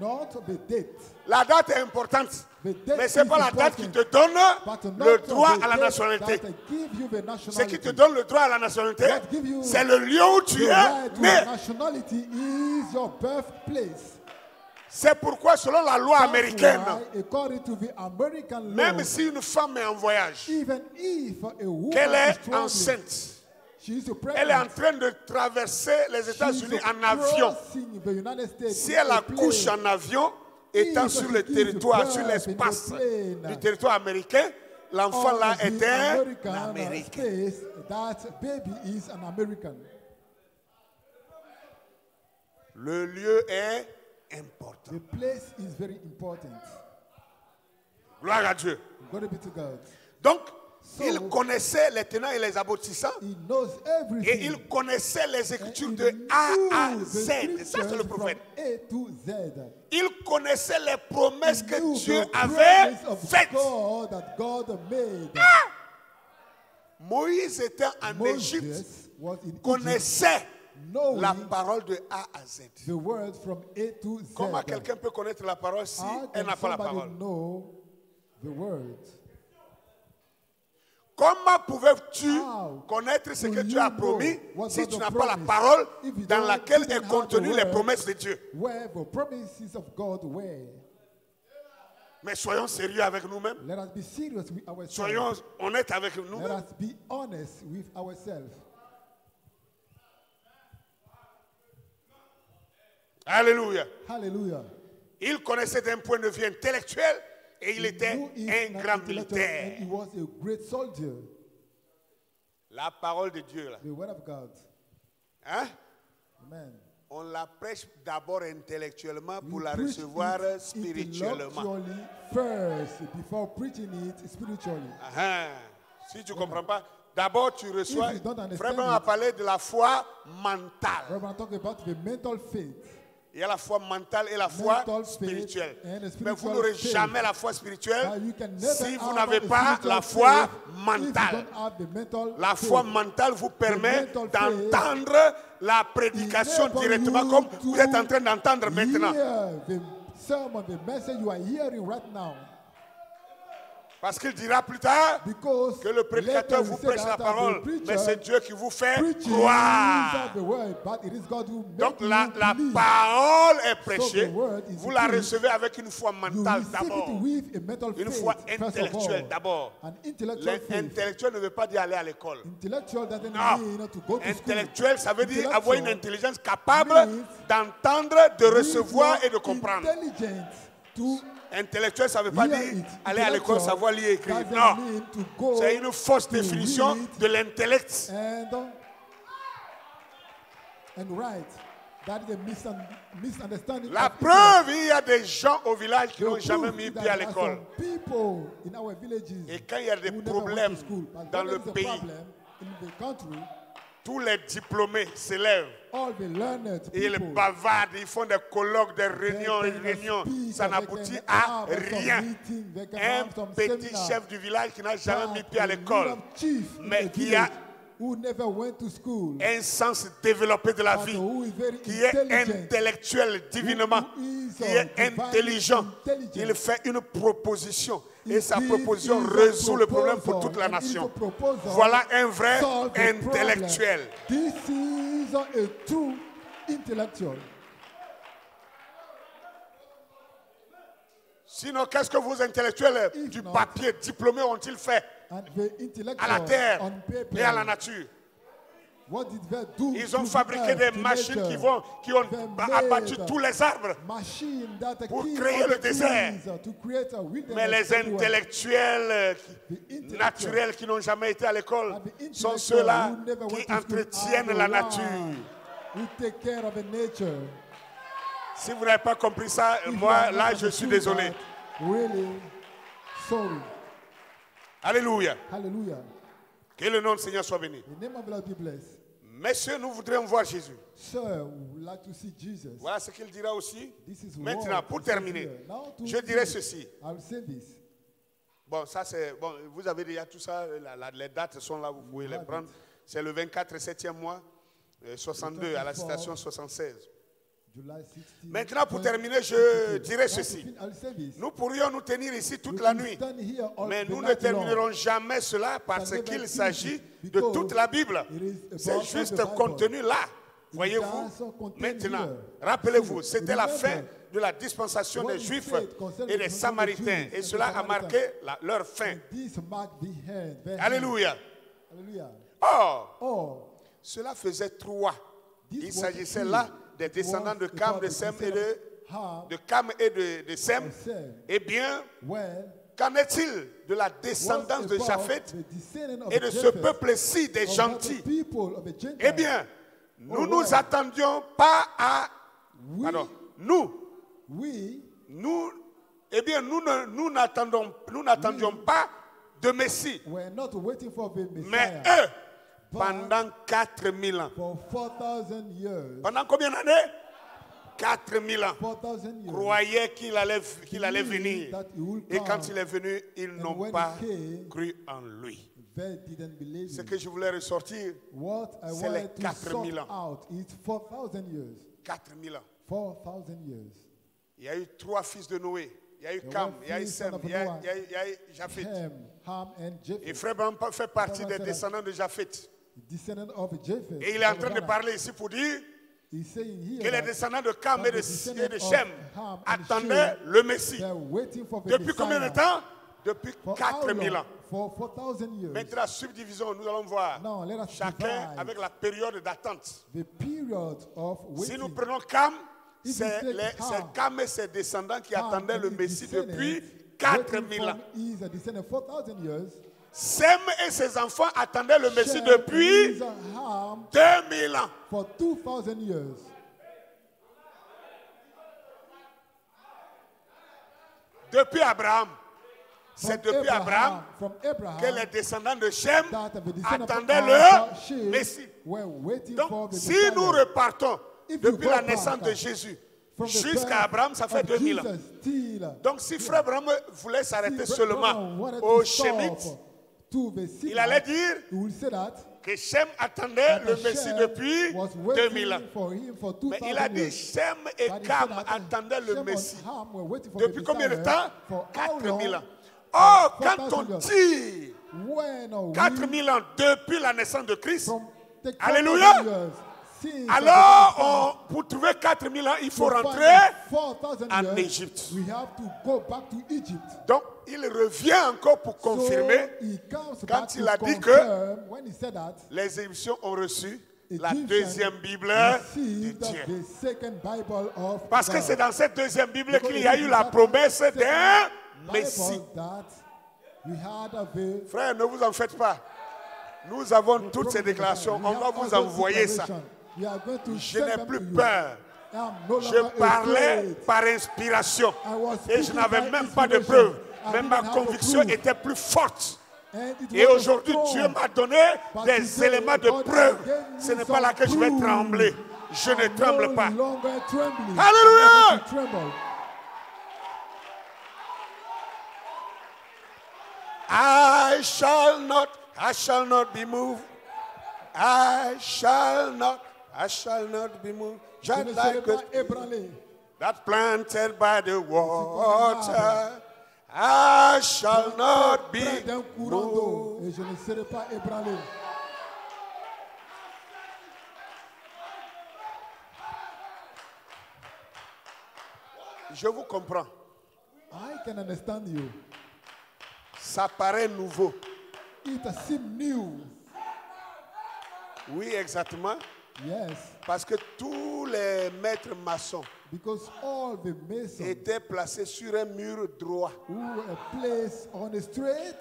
not the date. La date est importante. The date Mais ce n'est is pas la date qui important, te donne but le not droit the à la date nationalité. that give you the Ce qui nationality. te donne le droit à la nationalité, What give you c'est le lieu où tu The es right to né. nationality is your birthplace. C'est pourquoi, selon la loi That's américaine, why, according to the American law, même si une femme est en voyage, even if a woman qu'elle is est struggling, enceinte, she is elle est en pregnant, train de traverser les she is États-Unis en avion. crossing the United States Si in elle a accouche plane, en avion, étant If sur she le gives territoire, birth sur in l'espace the plane, du territoire américain, l'enfant là of the est un American Américain. space, that baby is an American. Le lieu est important. The place is very important. Gloire à Dieu. Glory be to God. Donc, So, il connaissait les tenants et les aboutissants He knows everything. et il connaissait les Écritures And de he A à knew the Z. Ça, c'est le scriptures prophète. from A to Z. Il connaissait les promesses He que knew Dieu the avait promise of faites. God that God made. Moïse était en Égypte, Moses was in Egypt, connaissait knowing la parole de A à Z. the word from A to Z. Comment quelqu'un peut connaître la parole si How elle can n'a pas la somebody parole? know the word? Comment pouvais-tu How connaître ce que will Dieu a you promis know what si God tu n'as has pas la promised parole if you dans don't laquelle even est have contenues the les word? promesses de Dieu? Where the promises of God were. Mais soyons sérieux avec nous-mêmes. Let us be serious with ourselves. Soyons honnêtes avec Let nous-mêmes. us be honest with ourselves. Alléluia. Hallelujah. Il connaissait d'un point de vue intellectuel et il était Who is un an grand intellectual militaire. and he was a great soldier. La parole de Dieu, là. The word of God. Hein? Amen. On la prêche d'abord intellectuellement pour We la preach recevoir it spirituellement. intellectually first before preaching it spiritually. Si tu ne comprends pas, d'abord tu reçois. If you don't understand Frère Branham a it, parlé de la foi mentale. Reverend talk about the mental faith. Il y a la foi mentale et la foi Mental faith spirituelle. and the Mais spiritual vous n'aurez faith. jamais la foi spirituelle You can never si vous have n'avez a pas spiritual la faith foi if you mentale. don't have the mental La faith. foi mentale vous permet mental faith d'entendre la prédication enable directement you comme to vous êtes en train d'entendre maintenant. Hear the sermon, the message you are hearing right now. Parce qu'il dira plus tard Because que le prédicateur later vous he said prêche la that parole, the preacher mais c'est Dieu qui vous fait preaches croire. the word, but it is God who Donc makes la you believe. parole est So prêchée, the word is vous la preached. recevez avec une foi You mentale receive d'abord, it with a mental une faith, foi first of intellectuelle all. d'abord. An intellectual faith. L'intellectuel ne veut pas dire aller à l'école. Intellectual doesn't Non. mean to go to Intellectuel, ça veut dire Intellectual avoir une intelligence capable means d'entendre, de recevoir et de comprendre. Intelligent to Intellectuel, ça ne veut pas hear dire it. aller à l'école, Intellectual savoir lire et écrire. doesn't Non, mean to go c'est une fausse to définition read de l'intellect. and write. That is a misunderstanding. La of preuve, il y a des gens au village qui The n'ont jamais proof mis that pied à there are l'école. some people in our villages Et quand il y a des who never went problèmes to school. But dans when le there is a pays, problem in the country, tous les diplômés s'élèvent. all the learned Et ils people, bavardent, ils font des colloques, des réunions, they des can réunions. speak, Ça they n'aboutit can à have some rien. meeting, they can Un have some petit seminar. chef du village qui n'a jamais But mis pied à a l'école, little chief in mais the qui a village who never went to school, un sens développé de la but vie, who is very qui est intelligent, intellectuel divinement, who is qui est divinely intelligent. intelligent. Il fait une proposition et He sa gives proposition his résout le problème pour proposal, toute la and his nation. proposal Voilà un vrai solve the intellectuel. problem. This is a true intellectual. Sinon, qu'est-ce que vos intellectuels If du not, papier diplômés ont-ils fait And the à intellectual la terre on paper, et à la nature? what did they do? Ils ont to fabriqué earth, des to machines nature? qui ont They abattu made tous les arbres. Machine that pour kill créer all le the désert. trees, to create a wilderness Mais les everywhere. intellectuels The intellectual naturels qui n'ont jamais été à l'école and the sont intellectual ceux-là who never went qui to school entretiennent are la the nature. ones who take care of the nature. Si vous n'avez pas compris ça, If you moi, are là, not je suis understood désolé. that, really sorry. Alléluia. Hallelujah. Que le nom du Seigneur soit béni. The name of the Lord be blessed. Messieurs, nous voudrions voir Jésus. Sir, we would like to see Jesus. Voilà ce qu'il dira aussi. This is Maintenant, what pour he says terminer, here. Now to je dirais finish, ceci. I'll say this. Bon, ça c'est bon. Vous avez déjà tout ça. Les dates sont là, vous pouvez les prendre. C'est le 24 7e mois, 62 à la citation 76. July 16, Maintenant, pour terminer, je dirais ceci. I'll say this. Nous pourrions nous tenir ici toute We la can nuit, stand here all mais the nous ne night long. terminerons jamais cela parce never qu'il finish s'agit it de because toute la Bible. it is about C'est all juste the Bible. contenu là. It Voyez-vous? does contain Maintenant, here. rappelez-vous, See, c'était la remember fin de la dispensation what des he Juifs said concerning et des the Samaritains. Jews Et and cela the a marqué leur fin. This marked the end. The end. Alléluia. Hallelujah. Or, Oh, cela faisait 3. this Il was s'agissait true. là des It descendants de was Cam, about de the Sem et descendants of Ham de Cam et de Sem. and Sem. Eh bien, Well, qu'en est-il de la what descendance de about Japhet the descendant of et de ce Japheth, peuple-ci des of gentils? the people of the Gentiles? Eh bien, nous Oh, nous well. attendions pas à... We- Pardon, eh bien, nous n'attendions pas de Messie. were not waiting for the Mais Messiah eux, pendant 4000 ans. for 4,000 years. Pendant combien d'années? 4000 ans. 4,000 years. Croyaient qu'il allait venir. That he will Et come. quand il est venu, ils n'ont when pas he came, cru en lui. They didn't believe Ce him. que je voulais ressortir, What I c'est les wanted to 4000 sort ans. out is 4,000 years. 4000 ans. 4,000 years. Il y a eu 3 fils de Noé. Il y a eu There Cam, were il y a eu three Sem, sons of il y a Noah. eu Japheth. Ham, and Et Japheth. Frère Branham fait partie des Frère descendants de Japheth. Descendant of Japheth. Et il est en train de parler ici pour dire He's saying here que les that descendants de Cam et the de descendants et de of Shem Ham and attendaient Shem, le Messie. they're waiting for the Depuis combien de Messiah. temps? Depuis For how 4000 long? ans. For 4,000 years. Maintenant, subdivision, nous allons voir Now let us chacun divide avec la période d'attente. the period of Si waiting. nous prenons Cam, If c'est you take c'est Ham, Cam et ses descendants qui Ham attendaient and le his Messie descendants depuis waiting 4000 ans. from is a descendant 4,000 years. Sem et ses enfants attendaient le Messie Shem depuis is a Ham 2000 ans. for 2,000 years. Depuis Abraham. C'est depuis Abraham from Abraham que les descendants de Shem that the descendants attendaient of le Shem Messie. were waiting Donc, for the si Messiah. nous repartons If you depuis go la back, naissance de Jésus from the jusqu'à birth Abraham, ça fait of 2000 ans. Jesus till, Donc, si Frère Abraham voulait s'arrêter see, seulement Abraham wanted aux to stop Shémites, to the Semite, il allait dire he will say that que Shem attendait le the Messie Shem depuis was 2000 ans. waiting for him for Mais 2000 il a dit years. Shem et But he Cam said that attendaient le Shem and Messie. Ham were waiting for Depuis the combien de Messiah temps? for how 4000 long? ans. Or, For quand 4000 on years. tire When are we 4000 ans depuis la naissance de Christ, from the Alléluia. 4000 years since alors pour trouver 4000 ans, il faut to find rentrer 4,000 en years, Égypte. we have to go back to Egypt. Donc, il revient encore pour confirmer So he comes quand back il to a dit confirm when he said that les Égyptiens ont reçu la Egyptians deuxième Bible de received Dieu. the second Bible of Parce que God. c'est dans cette deuxième Bible Because qu'il y a it eu is la that promesse second d'un Bible Messie. that we had of the Frère, ne vous en faites pas. Nous avons toutes ces déclarations. On va vous envoyer ça. Je n'ai plus peur. Je parlais par inspiration. Et je n'avais même pas de preuves. Mais ma conviction était plus forte. Et aujourd'hui, Dieu m'a donné des éléments de preuve. Ce n'est pas là que je vais trembler. Je ne tremble pas. Alléluia! I shall not be moved. I shall not be moved. Just like that planted by the water. I shall not be moved. Et je ne serai pas ébranlé. Je vous comprends. I can understand you. Ça paraît nouveau. It seems new. Oui, exactement. Yes. Parce que tous les maîtres maçons Because all the masons étaient placés sur un mur droit. who were placed on a straight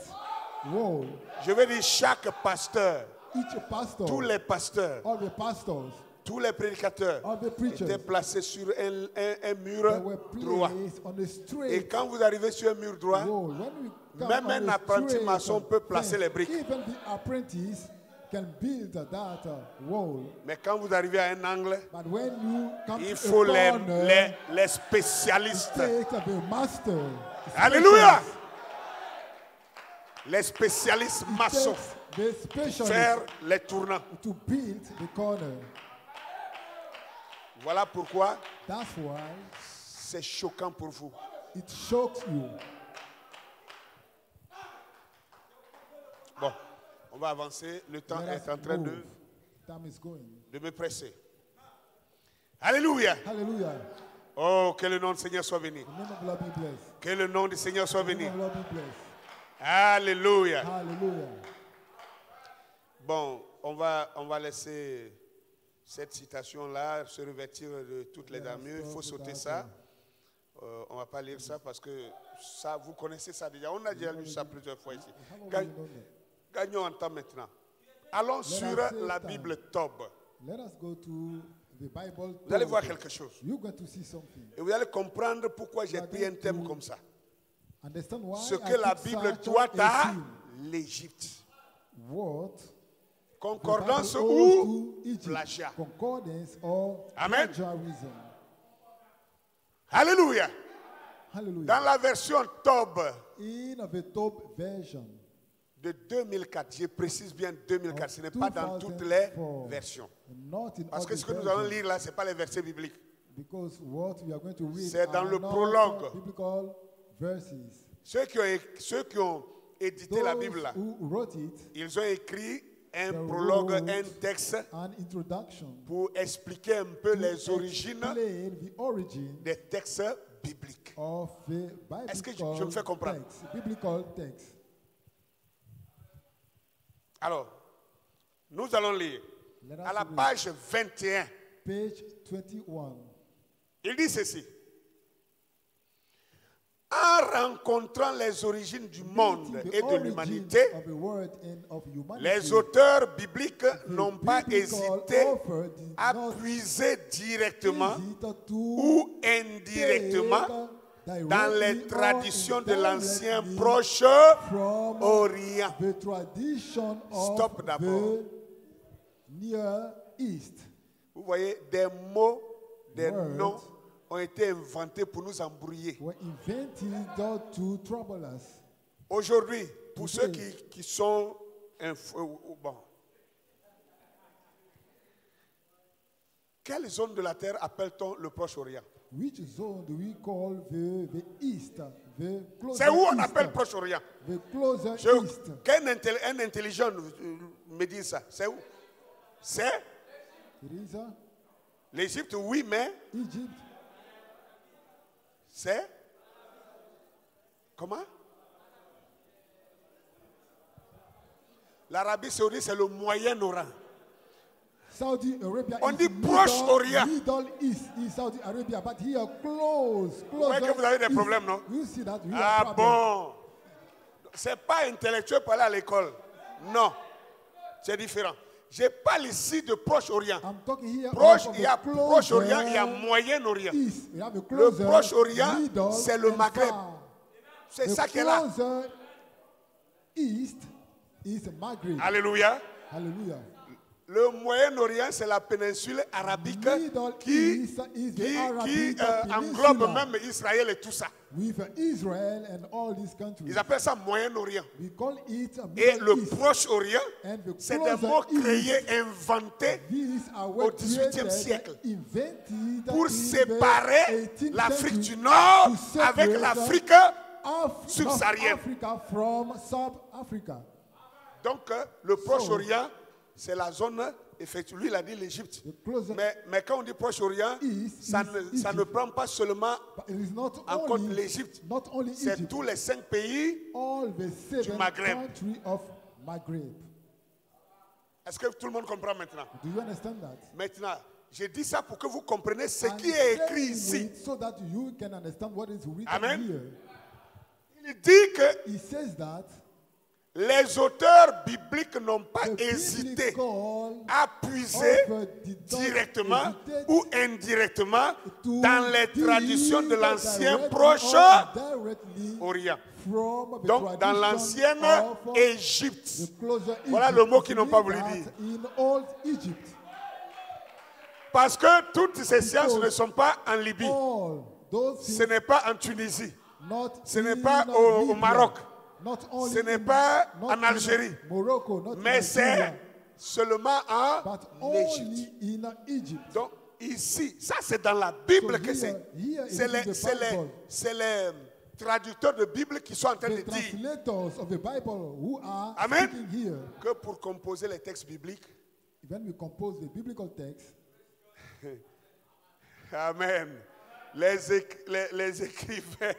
wall, Je veux dire chaque pasteur, each pastor, tous les pasteurs, all the pastors, tous les prédicateurs all the preachers, étaient placés sur un they mur were droit. placed on a Et straight quand vous arrivez sur un mur droit, wall. When we come même on un a apprenti straight maçon peut placer fence, les briques. even the apprentice can build that wall. Mais quand vous arrivez à un angle, But when you come il to faut a corner, les spécialistes. take the master. Alléluia! Les spécialistes It maçons takes the specialist faire les tournants. to build the corner. Voilà pourquoi That's why c'est choquant pour vous. it shocks you. Bon, on va avancer. Le temps Let us est en train move. Time is going. de me presser. Alléluia. Hallelujah. Oh, que le nom du Seigneur soit béni. The name of the Lord be blessed. Que le nom du Seigneur soit The name béni. of the Lord be blessed. Alléluia. Hallelujah. Bon, on va laisser cette citation-là se revêtir de toutes les armures. Il faut sauter ça. On ne va pas lire ça parce que ça, vous connaissez ça déjà. On a déjà lu ça plusieurs fois ici. Gagnons en temps maintenant. Allons sur la Bible Tob. Let us go to the Bible. Vous allez voir quelque chose. You're going to see something. Et vous allez comprendre pourquoi j'ai pris un thème comme ça. Understand why Ce I que la took Bible such doit a à scene. l'Égypte. What? Concordance The Bible ou owes to Egypt. plagiat. Concordance or Amen. plagiarism. Alléluia. Hallelujah. Dans la version Tob In the top version de 2004, je précise bien 2004, ce n'est pas dans toutes 2004, les versions. not in Parce all que the ce que nous allons versions, lire là, ce n'est pas les versets bibliques. because what we are going to read C'est dans are le not prologue. biblical verses. Ceux qui ont édité la Those Bible là, who wrote it, ils ont écrit un they prologue, wrote un texte an introduction pour expliquer un peu to les origines explain the origin des textes bibliques. of the Est-ce que biblical je me fais comprendre? text. Biblical text. Alors, nous allons lire Let us à la read. page 21. Page 21. Il dit ceci. En rencontrant les origines du monde Meeting the et de origin l'humanité, of the world and of humanity, les auteurs bibliques the n'ont pas biblical hésité author did à not puiser directement hesitate to ou indirectement take dans les traditions de l'ancien Proche Orient. The tradition Stop of d'abord. the Near East. Vous voyez, des mots, des Words noms ont été inventés pour nous embrouiller. were invented to trouble us. Aujourd'hui, pour ceux Today. qui sont bon. Quelle zone de la terre appelle-t-on le Proche-Orient? Which zone do we call the East? The closer C'est où on East. appelle Proche-Orient? The closer East. Qu'un intelligent me dit ça. C'est où? C'est It is l'Égypte, oui, mais Egypt. c'est comment? L'Arabie Saoudite, c'est le Moyen-Orient. Saudi Arabia On is dit Proche-Orient. Middle East is Saudi Arabia, but here close. Vous voyez que vous avez des East. problèmes, non? You see that? We Ah have problem. bon? C'est pas intellectuel pour aller à l'école. Non. C'est différent. Je parle ici de Proche-Orient. I'm talking here Proche, of il y a the Proche-Orient, il y a closer Moyen-Orient. East. We have a Le closer, Proche-Orient, middle, c'est le and Maghreb. far. C'est The ça qui est là. closer East is Maghreb. Alléluia. Hallelujah. Le Moyen-Orient, c'est la péninsule arabique Middle qui East is the Arabic englobe Peninsula. même Israël et tout ça. With Israel and all these countries. Ils appellent ça Moyen-Orient. We call it Et Middle le East. Proche-Orient, And the c'est des closer mots East, créés, inventés these are au were 18e created, siècle invented pour in séparer the 18th l'Afrique century du Nord to separate avec l'Afrique. North subsaharienne. Africa from South Africa. Donc, le Proche-Orient, c'est la zone, effectivement, lui il a dit l'Égypte. The closer Mais quand on dit Proche-Orient, East ça is ne Egypt. prend pas seulement But it is not en compte only, l'Égypte. not only C'est Egypt, tous les 5 pays. all the 7 Maghreb. countries of Maghreb. Est-ce que tout le monde comprend maintenant? Do you understand that? Maintenant, j'ai dit ça pour que vous compreniez ce I'm qui est écrit saying ici. it so that you can understand what is written Amen. here. Il dit que He says that les auteurs bibliques n'ont pas the hésité biblical à puiser author did not directement hesitate ou indirectement to dans les deal traditions de l'ancien directly Proche or indirectly Orient. from the Donc, dans tradition l'ancienne of Égypte. the closer Voilà Egypt. le mot qu'ils n'ont pas voulu That dire. In old Egypt, Parce que toutes ces sciences ne sont pas en Libye. all those Ce things n'est pas en Tunisie. not Ce n'est in pas au Libya, Maroc. not only Ce n'est in- pas not en in Algérie. Morocco, not Mais in Nigeria, c'est seulement en but Égypte. only in Egypt. Donc, ici, ça c'est dans la Bible So que c'est. here it C'est is in the Bible. les traducteurs de Bible qui sont en train de The dire translators of the Bible who are Amen. speaking here, que pour composer les textes bibliques, when we compose the biblical text, Amen, les écrivains,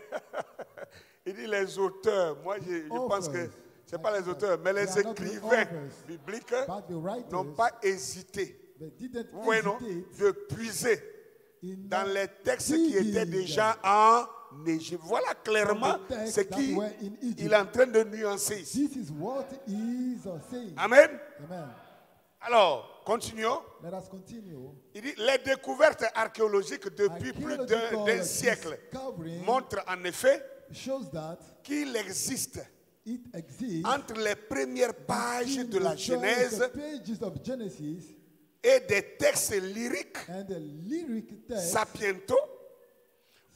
il dit les auteurs, moi je pense que ce n'est pas les auteurs, mais les They are not the écrivains authors, bibliques but the writers, n'ont pas hésité, they didn't vous voyez, non, hesitate de puiser in dans les textes qui étaient digging déjà en Égypte. Voilà clairement from the texts ce that qu'il were in Egypt. est en train de nuancer ici. This is what he is saying. Amen. Amen. Alors, continuons. Let us continue. Il dit, les découvertes archéologiques depuis plus Archaeological d'un siècle discovery montrent en effet shows that qu'il existe it exists entre les premières pages in de la the Genèse first pages of Genesis et des textes lyriques and the lyric text sapientaux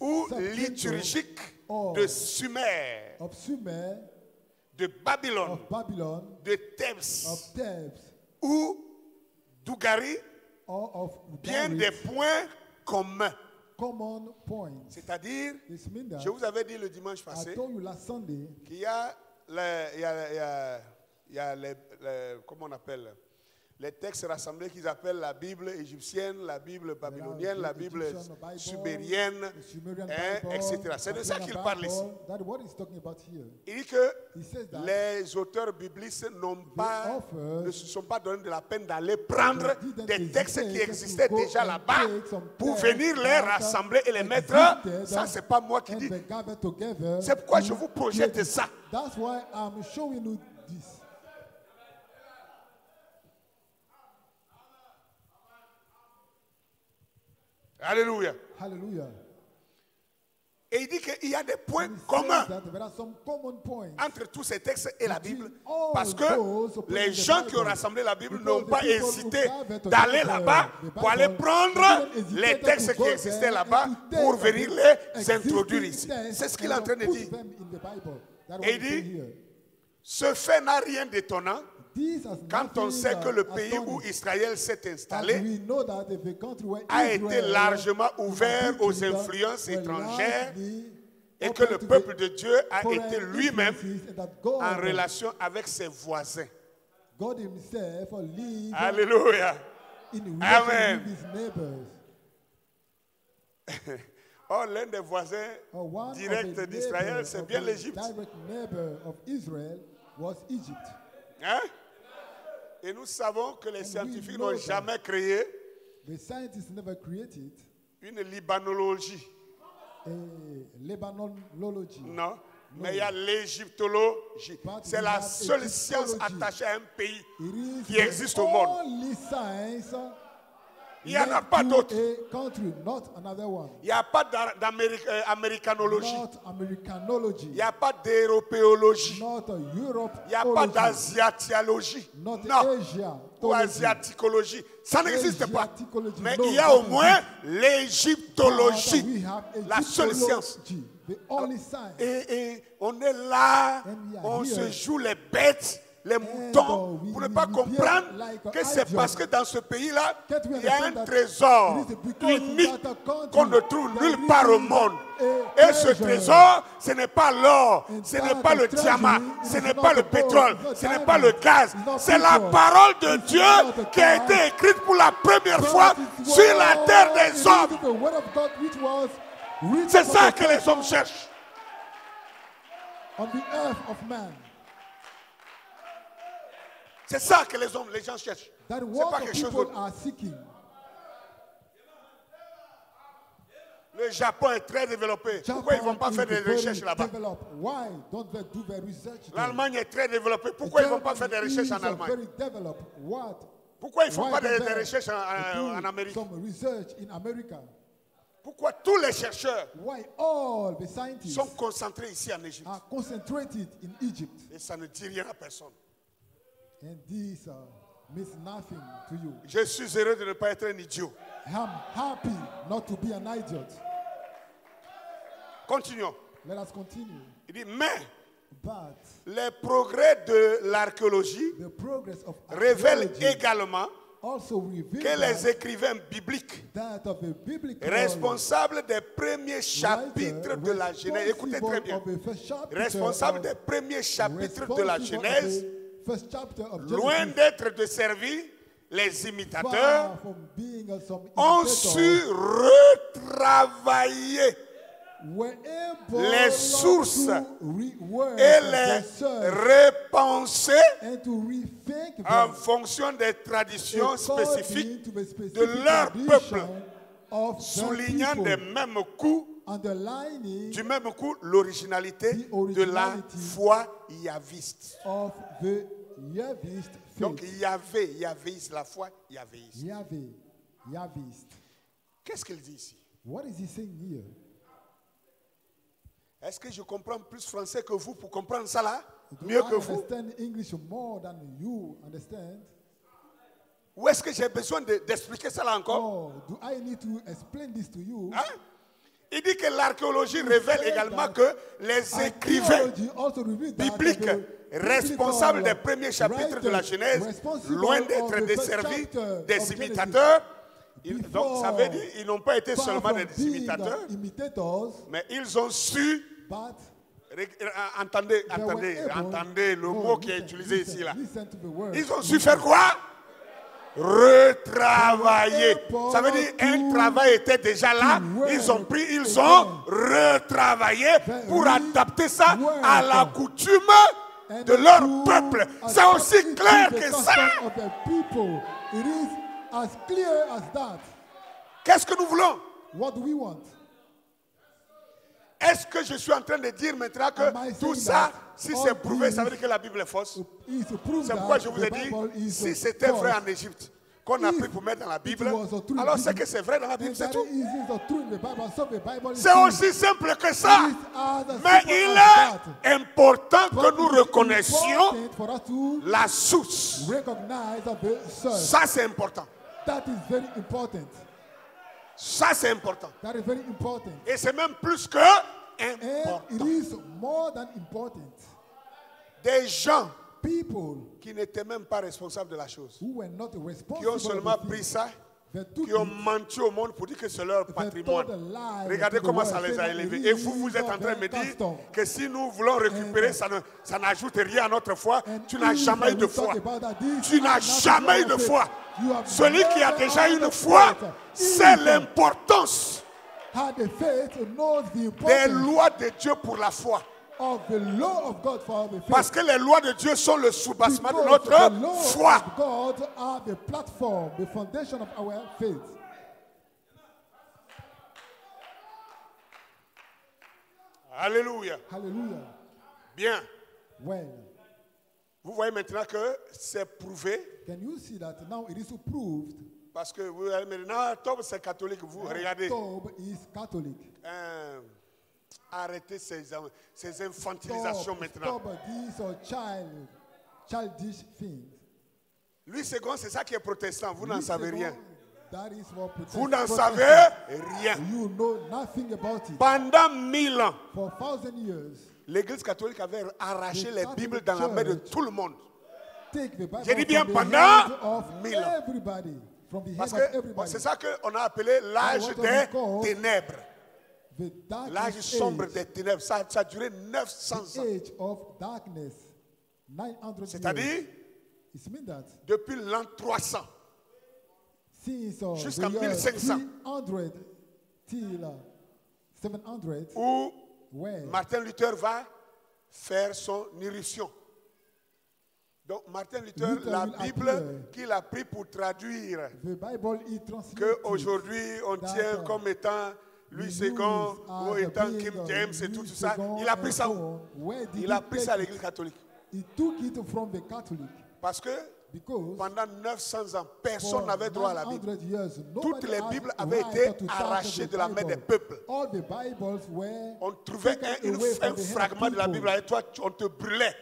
ou Sapiento liturgiques or de Sumer, of Sumer, de Babylone, of Babylon, de Thèbes of Thebes, ou d'Ougari, or of bien Ugarit, des points communs. common points. C'est-à-dire, This means that je vous avais dit le dimanche I passé told you last Sunday qu'il y a comment on appelle, les textes rassemblés qu'ils appellent la Bible égyptienne, la Bible babylonienne, la Bible Egyptian Bible, sumérienne, the Sumerian hein, Bible, etc. C'est de ça Babylonian qu'il parle ici. Bible. That's what he's talking about here. Il dit que He says that les auteurs bibliques authors ne se sont pas donné de la peine d'aller prendre didn't des textes qui hesitate existaient to go déjà and là-bas take some pour texts venir les that rassembler et les mettre. existed Ça, c'est pas moi qui and dis. they gather together. C'est pourquoi to je vous projette create- ça. That's why I'm showing you this. Alléluia. Hallelujah. Et il dit qu'il y a des points He says communs that there are some common points entre tous ces textes et la Bible, all parce que those who les put in the gens qui ont Bible, rassemblé la Bible because n'ont the pas people who hésité gathered to d'aller take là-bas the pour aller Bible, prendre they didn't les hesitate textes to qui go existaient there là-bas and to pour take venir the les introduire existing ici. texts C'est ce qu'il est and en train de put dire. them in the Bible. That's Et what il he's saying dit, here. ce fait n'a rien d'étonnant This has quand on nothing, sait que le pays astonishing. où Israël s'est As installé we know that the country where a Israel été largement is ouvert aux inhabited influences were étrangères largely et que le open to peuple the de Dieu a foreign été lui-même influences and that God, en relation avec ses voisins. God himself lives Alléluia. in relation Amen. with his neighbors. Oh, l'un des voisins One directs of the d'Israël, neighbors c'est of bien the l'Égypte. direct neighbor of Israel was Egypt. Hein? Et nous savons que les scientifiques know n'ont that. jamais créé The scientists never created une libanologie. a Lebanology. Non. Mais il y a l'égyptologie. But C'est we la have seule science Egyptology. attachée à un pays It is qui the existe au monde. only science Il n'y en a linked pas to d'autre. a country, not another one. Il n'y a pas d'américanologie. Not Americanology. Il n'y a pas d'européologie. Not Europe. Il n'y a pas d'asiatiologie. Not Non. Asia. Ou asiaticologie. Ça n'existe pas. Asiaticology. Mais No, il y a that au moins exists. l'égyptologie. We have La seule science. Egyptology, the only science. Et on est là, And we are on here. se joue les bêtes, les moutons, we- pour ne we- pas we comprendre behave like que c'est idiots. parce que dans ce pays-là, Can't we il y a un understand that trésor it is because in unique that country qu'on ne trouve there nulle part au is monde. a Et ce treasure. trésor, ce n'est pas l'or, And ce that n'est pas le treasure diamant, is ce n'est not pas le the gold, pétrole, it's not ce n'est diamond, pas le gaz, it's not c'est la people. parole de It's Dieu not the qui a God. été écrite pour la première fois But it sur la was- terre des it is hommes. the word of God which was written C'est for ça the que les first hommes time cherchent. on the earth of man. C'est ça que les gens cherchent. That C'est what pas the quelque chose people d'autre. are seeking. Le Japon est très développé. Pourquoi ils ne vont pas Japan faire is des very recherches là-bas? developed. Why don't they do their research there? L'Allemagne est très développée. Pourquoi ils ne vont pas faire Germany des recherches is en Allemagne? very developed. What? Pourquoi ils ne font Why pas don't des they recherches do en Amérique? some research in America? Pourquoi tous les chercheurs Why all the scientists sont concentrés ici en Égypte? are concentrated in Egypt? Et ça ne dit rien à personne. And this means nothing to you. Je suis heureux de ne pas être un idiot. I'm happy not to be an idiot. Continuons. Let us continue. Il dit, mais But les progrès de l'archéologie the progress of révèlent archaeology également also reveals que les that, écrivains bibliques that of the biblical responsables des premiers chapitres de la Genèse, écoutez très bien, responsables des premiers chapitres de la Genèse, loin d'être de servir les imitateurs, ont su retravailler les sources et les repenser en fonction des traditions spécifiques de leur peuple, soulignant du même coup l'originalité de la foi yaviste. Donc Yahvéiste, la foi yahvéiste. Qu'est-ce qu'il dit ici? What is he saying here? Est-ce que je comprends plus français que vous pour comprendre ça là? Mieux que vous? Understand English more than you understand? Ou est-ce que j'ai besoin d'expliquer ça là encore? Oh, do I need to explain this to you? Hein? Il dit que l'archéologie révèle également que les écrivains bibliques responsables des premiers chapitres de la Genèse, loin d'être desservis des imitateurs, donc ça veut dire qu'ils n'ont pas été seulement des imitateurs, mais ils ont su, entendez le mot qui est utilisé ici là, ils ont su faire quoi? Retravailler. Ça veut dire un travail était déjà là, ils ont retravaillé pour adapter ça à la coutume de leur peuple. C'est aussi clair que ça. Qu'est-ce que nous voulons? What do we want? Est-ce que je suis en train de dire maintenant que tout ça, si c'est prouvé, ça veut dire que la Bible est fausse? C'est pourquoi je vous ai dit, si c'était vrai en Égypte, qu'on a pris pour mettre dans la Bible, alors c'est que c'est vrai dans la Bible, c'est tout. C'est aussi simple que ça. Mais il est important que nous reconnaissions la source. Ça, c'est important. Ça, c'est important. Et c'est même plus que important. Des gens qui n'étaient même pas responsables de la chose, qui ont seulement pris ça, qui ont menti au monde pour dire que c'est leur patrimoine. Regardez comment ça les a élevés. Et vous êtes en train de me dire que si nous voulons récupérer, ça n'ajoute rien à notre foi. Tu n'as jamais eu de foi. Tu n'as jamais eu de foi. Celui qui a déjà eu une foi, c'est l'importance des lois de Dieu pour la foi. Parce que les lois de Dieu sont le soubassement de notre foi. Alléluia. Bien. Vous voyez maintenant que c'est prouvé. Parce que vous allez maintenant, Tob c'est catholique, vous regardez. Arrêtez ces infantilisations maintenant. Lui, c'est ça qui est protestant. Vous n'en savez rien. Vous n'en savez rien. Pendant 1000 ans, l'Église catholique avait arraché les Bibles dans la main de tout le monde. J'ai dit bien pendant 1000 ans. Parce que c'est ça qu'on a appelé l'âge des ténèbres. L'âge sombre des ténèbres, ça a duré 900 ans. C'est-à-dire, depuis l'an 300 jusqu'à 1500, où Martin Luther va faire son irruption. Donc Martin Luther, la Bible qu'il a pris pour traduire, qu'aujourd'hui on tient comme étant Louis II, ou étant King James et tout ça, il a pris ça où? Il a pris ça à l'Église catholique. Parce que pendant 900 ans, personne n'avait droit à la Bible. Toutes les Bibles avaient été arrachées de la main des peuples. On trouvait un fragment de la Bible avec toi, on te brûlait.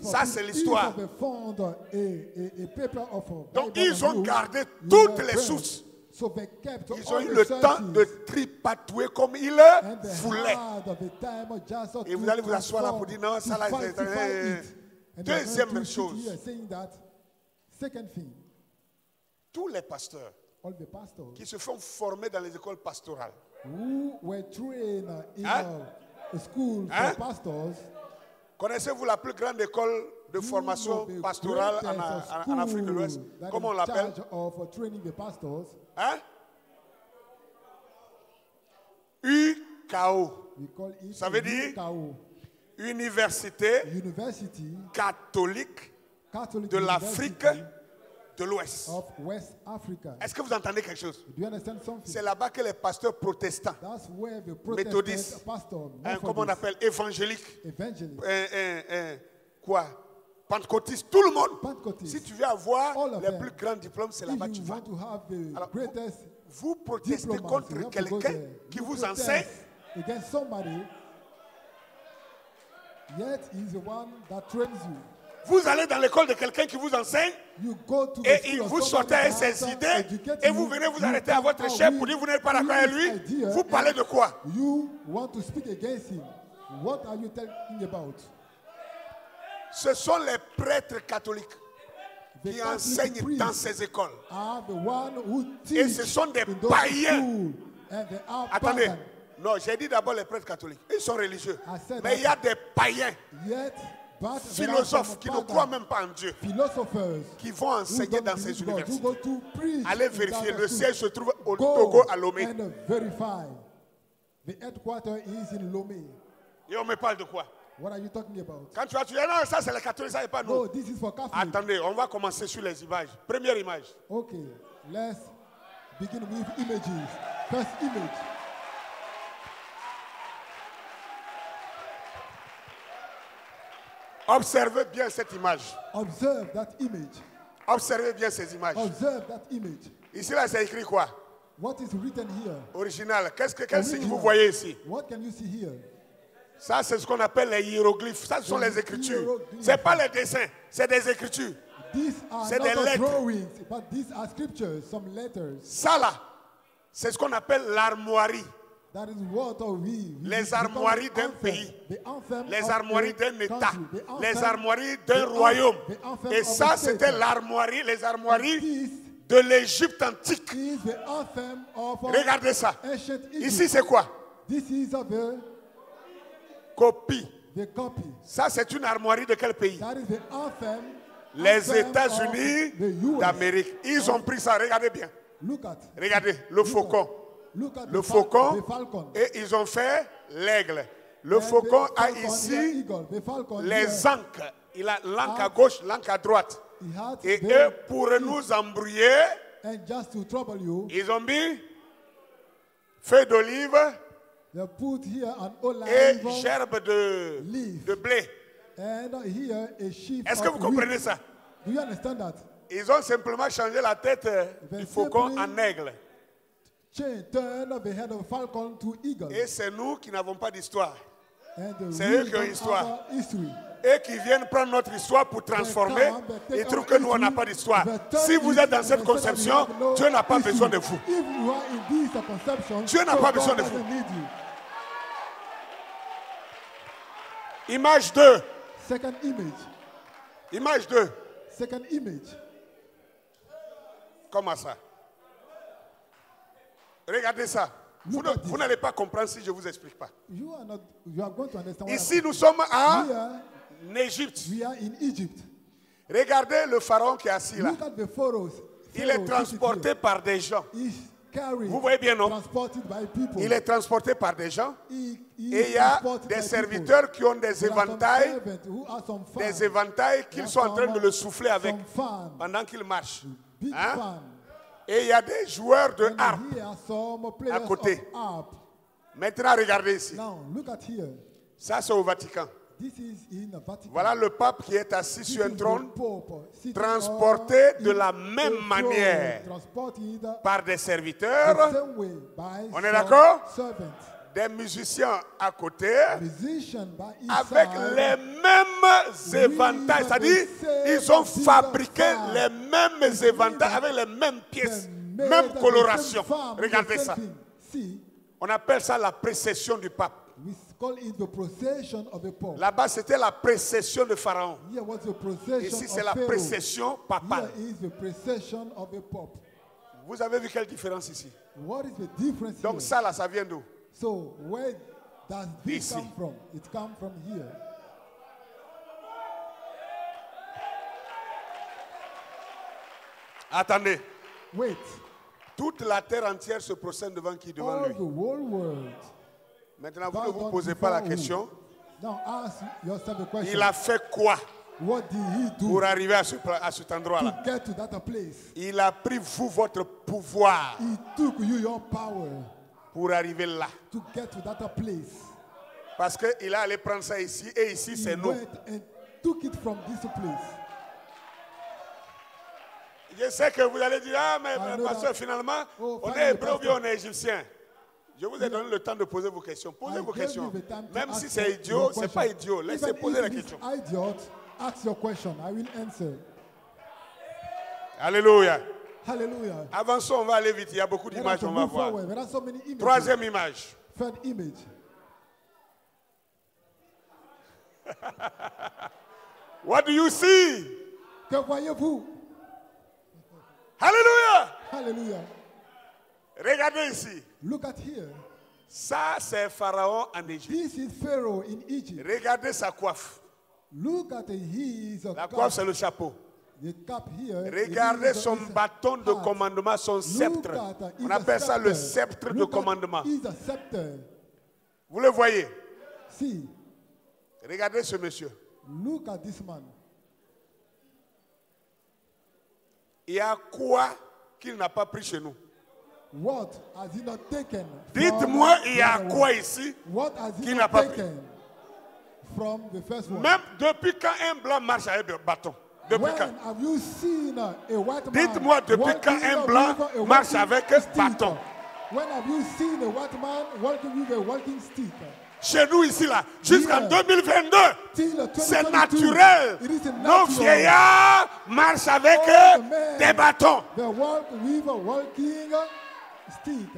Ça, c'est l'histoire. Donc, ils ont gardé toutes les sources. Ils ont eu le temps de tripatouiller comme ils le voulaient. Et vous allez vous asseoir là pour dire non, ça là, c'est... Deuxième chose. Tous les pasteurs qui se font former dans les écoles pastorales. Connaissez-vous la plus grande école de formation pastorale en Afrique de l'Ouest? Comment on l'appelle? UKO. Ça veut dire Université catholique de l'Afrique de l'Ouest. Est-ce que vous entendez quelque chose? C'est là-bas que les pasteurs protestants, méthodistes, comment on appelle, évangéliques, pentecôtistes, tout le monde. Si tu veux avoir les plus grands diplômes, c'est là-bas que tu vas. Alors, vous protestez contre quelqu'un qui vous enseigne. Vous allez dans l'école de quelqu'un qui vous enseigne et vous sortez avec ses idées et vous venez vous arrêter à votre chef pour dire vous n'êtes pas d'accord avec lui. Vous parlez de quoi? Ce sont les prêtres catholiques qui enseignent dans ces écoles. Et ce sont des païens. Attendez. Non, j'ai dit d'abord les prêtres catholiques. Ils sont religieux. Mais il y a des païens, philosophes qui ne croient même pas en Dieu, qui vont enseigner dans ces universités. Allez vérifier. Le siège se trouve au Togo, à Lomé. Et on me parle de quoi? Quand tu vas dire non, ça c'est les catholiques, ça n'est pas nous. Attendez, on va commencer sur les images. Première image. Ok, let's begin with images. First image. Observez bien cette image. Observe that image. Observez bien ces images. Observe that image. Ici, là, c'est écrit quoi? What is written here? Original. Quel signe Original. vous voyez ici? What can you see here? Ça, c'est ce qu'on appelle les hiéroglyphes. Ça, ce sont les écritures. Ce n'est pas les dessins, c'est des écritures. These are C'est not des the lettres. drawings, but these are scriptures, some letters. Ça, là, c'est ce qu'on appelle l'armoirie. That is what we Les armoiries d'un pays, les armoiries d'un État, les armoiries d'un royaume. Et ça, c'était l'armoirie, les armoiries de l'Égypte antique. Regardez ça. Ici, c'est quoi? This is the Copie. copy. Ça, c'est une armoirie de quel pays? That is the anthem. Les États-Unis d'Amérique. Ils ont pris ça, regardez bien. Look at. Regardez, le faucon. Look at Le the faucon, falcon. et ils ont fait l'aigle. Le faucon a ici les ancres. Il a l'anque à gauche, l'anque à droite. Et eux, pour nous embrouiller, And just to trouble you, ils ont mis feuilles d'olive they put here an olive et gerbe de blé. and here a sheep. Est-ce que vous comprenez ça? Do you understand that? Ils ont simplement changé la tête du faucon en aigle. Turn the head of falcon to eagle. Et c'est nous qui n'avons pas d'histoire. And C'est eux qui ont histoire. history. Et qui viennent prendre notre histoire pour transformer. Ils trouvent que nous, on n'a pas d'histoire. Si vous êtes dans cette conception, Dieu n'a pas besoin de vous. If you are in this conception, Dieu n'a pas besoin de vous. Image 2. Second image. Image 2. Second image. Comment ça? Regardez ça. Vous n'allez pas comprendre si je ne vous explique pas. You are going to understand. Ici, nous sommes en Égypte. We are in Egypt. Regardez le pharaon qui est assis là. Look at the pharaohs. Il est transporté par des gens. Vous voyez bien, non? Il est transporté par des gens. Et il y a des serviteurs qui ont des éventails qu'ils sont en train de le souffler avec pendant qu'il marche. Hein? Et il y a des joueurs de harpe à côté. Maintenant, regardez ici. Ça, c'est au Vatican. Voilà le pape qui est assis sur un trône, transporté de la même manière par des serviteurs. On est d'accord? Des musiciens à côté, avec les mêmes éventails. C'est-à-dire, ils ont fabriqué les mêmes éventails avec les mêmes pièces, même coloration. Regardez ça. On appelle ça la précession du pape. Là-bas, c'était la précession de Pharaon. Ici, c'est la précession papale. Vous avez vu quelle différence ici? Donc ça, là, ça vient d'où? So where does this come from? It comes from here. Attendez. Wait. Toute la terre entière se procède devant qui? Devant lui. The whole world. Maintenant, vous ne vous posez pas la question. Now ask yourself the question. Il a fait quoi What did he do pour arriver à cet endroit-là? to get to that place? Il a pris vous votre pouvoir He took you your power pour arriver là. to get to that place. Parce qu'il est allé prendre ça ici et ici c'est nous. Went and took it from this place. Je sais que vous allez dire, ah mais pasteur, finalement, on est hébreu ou bien on est égyptien. Je vous ai donné le temps de poser vos questions. Posez vos questions. Même si c'est idiot, ce n'est pas idiot. Laissez poser la question. Idiot, ask your question. I will answer. Alléluia. Hallelujah. Avançons, on va aller vite. Il y a beaucoup d'images, on va voir. Troisième image. Third image. What do you see? Que voyez-vous? Hallelujah. Hallelujah. Regardez ici. Look at here. Ça, c'est Pharaon en Égypte. This is Pharaoh in Egypt. Regardez sa coiffe. Look at his La coiffe, c'est le chapeau. The cap here. Regardez son bâton de commandement, son sceptre. On appelle ça le sceptre de commandement. Vous le voyez? See. Regardez ce monsieur. Look at this man. Il y a quoi qu'il n'a pas pris chez nous? What has he not taken? Dites-moi, il y a quoi ici qu'il n'a pas pris? From the first one? Même depuis quand un blanc marche avec le bâton? Depuis When quand? have you seen a white man Dites-moi depuis quand walking un blanc with a marche walking avec un stick? bâton? When have you seen a white man walking with a walking stick? Chez nous ici, là, jusqu'en Yeah. 2022, Till c'est 2022, naturel. it is Nos natural. vieillards marchent avec All the men, des bâtons. they walk with a walking stick.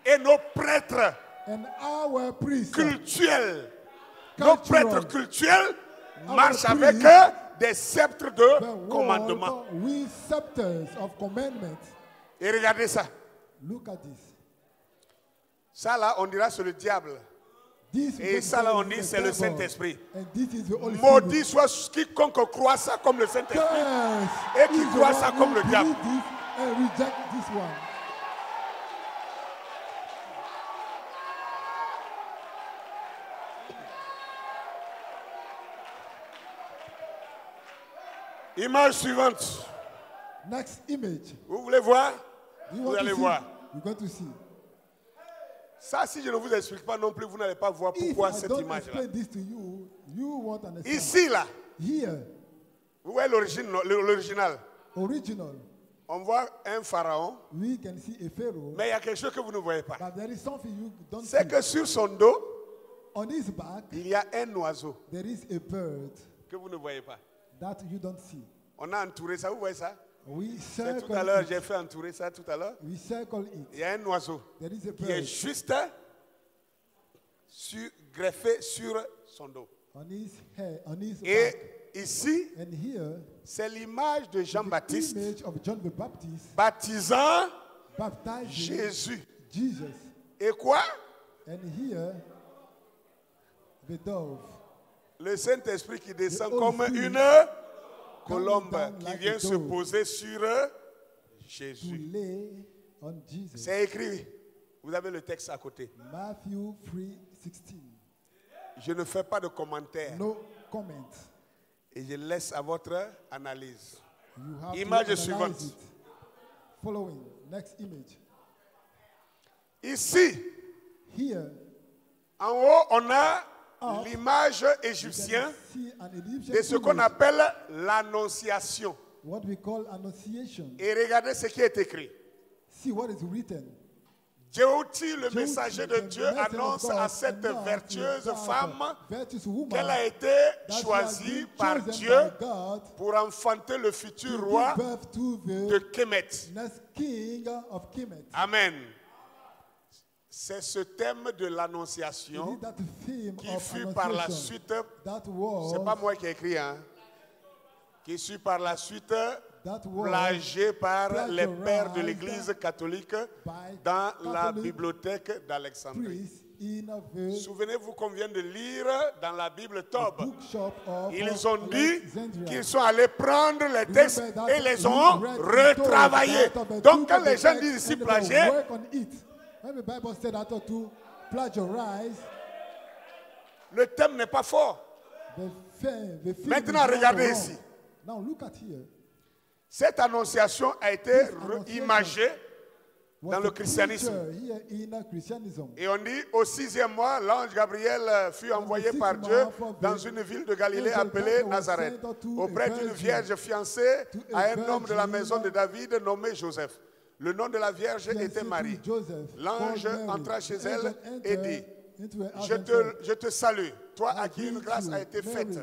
Et nos prêtres And our priests, cultuels, nos cultural, prêtres cultuels our marchent avec priests, des sceptres de they commandement. walk with scepters of commandment. Et regardez ça. Look at this. Ça là, on dira c'est le diable. This Et is ça là, on the dit c'est le devil. Saint-Esprit. And this is the Holy Maudit Spirit. soit quiconque croit ça comme le Saint-Esprit. Yes. Et qui He's the croit one ça who comme le believe diable. this and reject this one. Image suivante. Next image. Vous voulez voir? Do you Vous want allez to see? voir. You're going to see. Ça, si je ne vous explique pas non plus, vous n'allez pas voir If pourquoi I cette don't image-là. explain this to you, you won't understand. Ici, là, Here, vous voyez l'original. original, On voit un pharaon, we can see a pharaoh, mais il y a quelque chose que vous ne voyez pas. but there is something you don't see. C'est que sur son dos, On his back, il y a un oiseau there is a bird que vous ne voyez pas. that you don't see. On a entouré ça, vous voyez ça? We C'est circle tout à l'heure, it. j'ai fait entourer ça tout à l'heure. We circle it. Il y a un oiseau There is a qui est bird juste greffé sur son dos. on his head, on his back. Et ici, And here, c'est l'image de the Jean-Baptiste image of John the Baptist baptisant baptizing Jésus. Jesus. Et quoi? And here, the dove. Le Saint-Esprit qui descend The Holy comme Spirit une colombe down qui like vient a se dove. poser sur To Jésus. lay on Jesus. C'est écrit. Vous avez le texte à côté. Matthew 3:16. Je ne fais pas de commentaires No comment. et je laisse à votre analyse. You have Image to suivante. analyze it. Following, next image. Ici, Here, en haut, on a Up. l'image you égyptienne can see an Egyptian de ce qu'on image, appelle l'annonciation. what we call annunciation. Et regardez ce qui est écrit. See what is written. Jéhouti, le Jehu, messager de the Dieu, messenger of annonce God, à cette announced vertueuse to that femme virtuous woman qu'elle a été that she has choisie been par chosen Dieu by God pour enfanter le to futur give roi birth to de the Kemet. next king of Kemet. Amen. C'est ce thème de It l'annonciation is that theme qui of fut par la annunciation suite, that was, c'est pas moi qui ai écrit, hein, qui fut par la suite that was plagié par les pères de plagiarized l'Église catholique by dans la Catholic bibliothèque d'Alexandrie. priests in the Souvenez-vous qu'on vient de lire dans la Bible Tob. bookshop of Ils ont dit Alexandria. qu'ils sont allés prendre les textes Remember that et les we ont read in retravaillés. Torah that Donc took quand the les gens text disent ici and they plagier, work on it. When the Bible said that to plagiarize, le thème n'est pas fort. the theme Maintenant, is not regardez wrong. ici. Now look at here. Cette annonciation a été annonciation imagée Was dans le the christianisme. preacher here in Christianism. Et on dit au 6e mois, l'ange Gabriel fut envoyé par Dieu dans une ville de Galilée appelée Nazareth, auprès d'une vierge fiancée à un homme de la maison de David nommé Joseph. Le nom de la vierge était Marie. L'ange entra chez elle et dit, je te salue, toi à qui une grâce a été faite.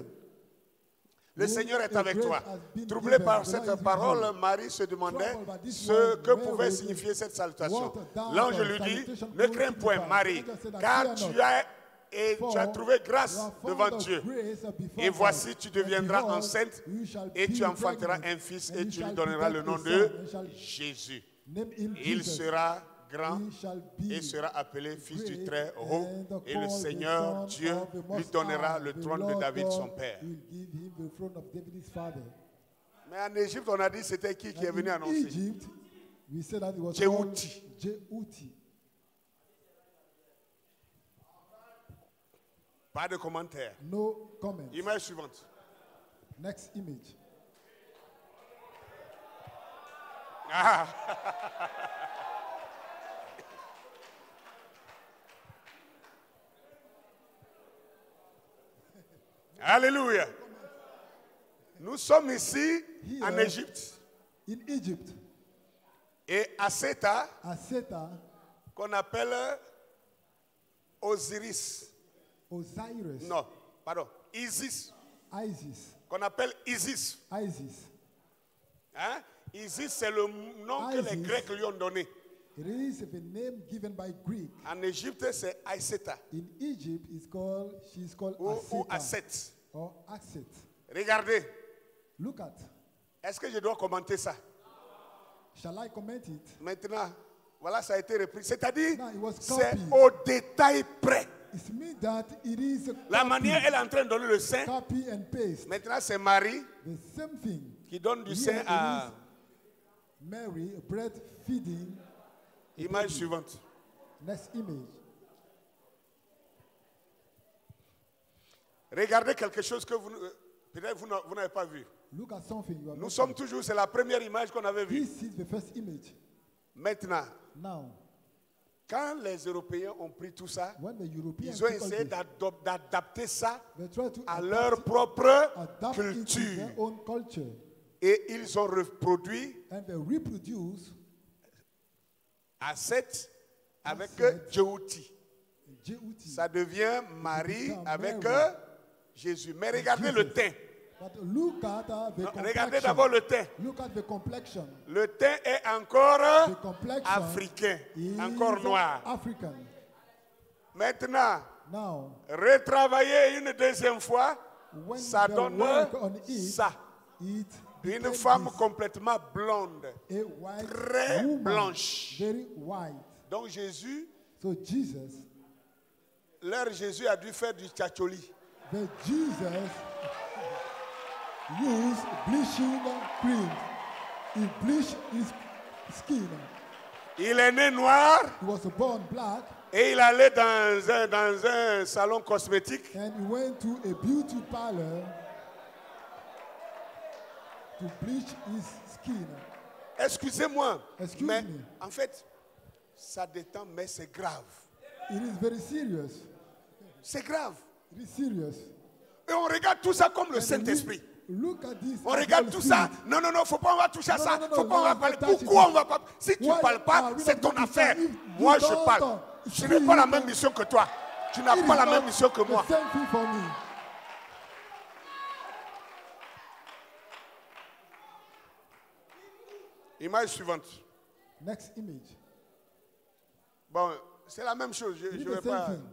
Le Seigneur est avec toi. Troublée par cette parole, Marie se demandait ce que pouvait signifier cette salutation. L'ange lui dit, ne crains point, Marie, car tu as trouvé grâce devant Dieu. Et voici, tu deviendras enceinte et tu enfanteras un fils et tu lui donneras le nom de Jésus. Il sera grand et sera appelé fils du Très-Haut, et le Seigneur Dieu lui donnera le trône de David son père. Mais en Égypte, on a dit c'était qui est venu annoncer? Jéhouti. Pas de commentaire. No comment. Image suivante. Next image. Ah. Alléluia. Nous sommes ici Here. en Égypte. In Egypt. Et à Seta, Aseta, qu'on appelle Osiris. Osiris, Non, pardon, Isis. Isis, Qu'on appelle Isis. Isis. Hein? Isis, c'est le nom que les Isis. Grecs lui ont donné. It is a name given by Greek. En Égypte, c'est Aïseta In Egypt, she's called ou Aseta Aset. or Aset. Regardez, Look at. est-ce que je dois commenter ça? Shall I comment it? Maintenant, voilà, ça a été repris. C'est-à-dire, Now it was c'est copied. au détail près. It means that it is a La copy, manière, elle est en train de donner le sein. copy and paste. Maintenant, c'est Marie The same thing. qui donne du Here sein it à... is Mary, bread feeding. Image suivante. Next image. Regardez quelque chose que vous, peut-être vous n'avez pas vu. Look at something you are Nous not sommes toujours, c'est la première image qu'on avait vue. This is the first image. Maintenant, Now, quand les Européens ont pris tout ça, when the Europeans ils ont took all essayé this, d'adapter ça they tried to à adapt leur propre adapt it to culture. their own culture. Et ils ont reproduit And they reproduce Aset avec Aset. Djouti. Jeuti. Ça devient Marie become avec Mary. Jésus. Mais regardez Jesus. le teint. But look at the Non, complexion. regardez d'abord le teint. Look at the complexion. Le teint est encore The complexion africain, is encore noir. African. Maintenant, Now, retravailler une deuxième fois, when ça they donne work on it, ça. it Une became femme this, complètement blonde, a white très woman, blanche. very white. Donc Jésus, So Jesus, leur Jésus a dû faire du tchatcholi. the Jesus used bleaching cream. He bleached his skin. Il est né noir He was born black et il allait dans un salon cosmétique. and he went to a beauty parlor to bleach his skin. Excusez-moi, Excuse mais me. en fait, ça détend, mais c'est grave. It is very serious. C'est grave. It is serious. Et on regarde tout ça comme le And Saint-Esprit. Look at this. On as regarde Holy tout ça. Spirit. Non, non, non, faut pas on va toucher à Non, ça. non, non, Faut non, pas on va non, parler. touch it. Pourquoi on va pas? Si tu Why parles pas, are we c'est not ton going to affaire. say if Moi, you je don't parle. Je n'ai pas la même mission que toi. Tu n'as It pas is la not même mission que moi. The same thing for me. Image suivante. Next image. Bon, c'est la même chose. Je It is ne vais the same pas. thing.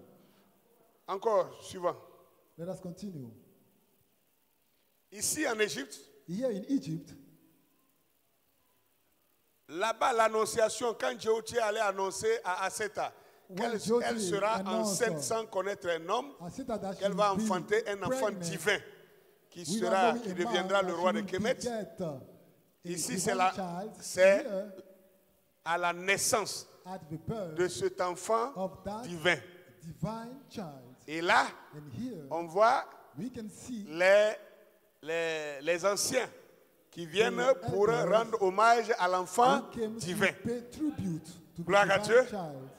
Encore, suivant. Let us continue. Ici en Égypte, Here in Egypt, là-bas, l'annonciation, quand Jéhotier allait annoncer à Aseta qu'elle Jéhotier elle sera annonce enceinte sans connaître un homme, Aseta that qu'elle she va will be enfanter un enfant pregnant divin qui with sera, a qui man deviendra le that roi she de will Kémet. beget a Ici, divine child. c'est Here, à la naissance at the birth de cet enfant of that divin. divine child. Et là, And here, on voit we can see les anciens qui viennent The pour elders rendre hommage à l'enfant who came divin. to pay tribute to the Gloire à divine Dieu. child.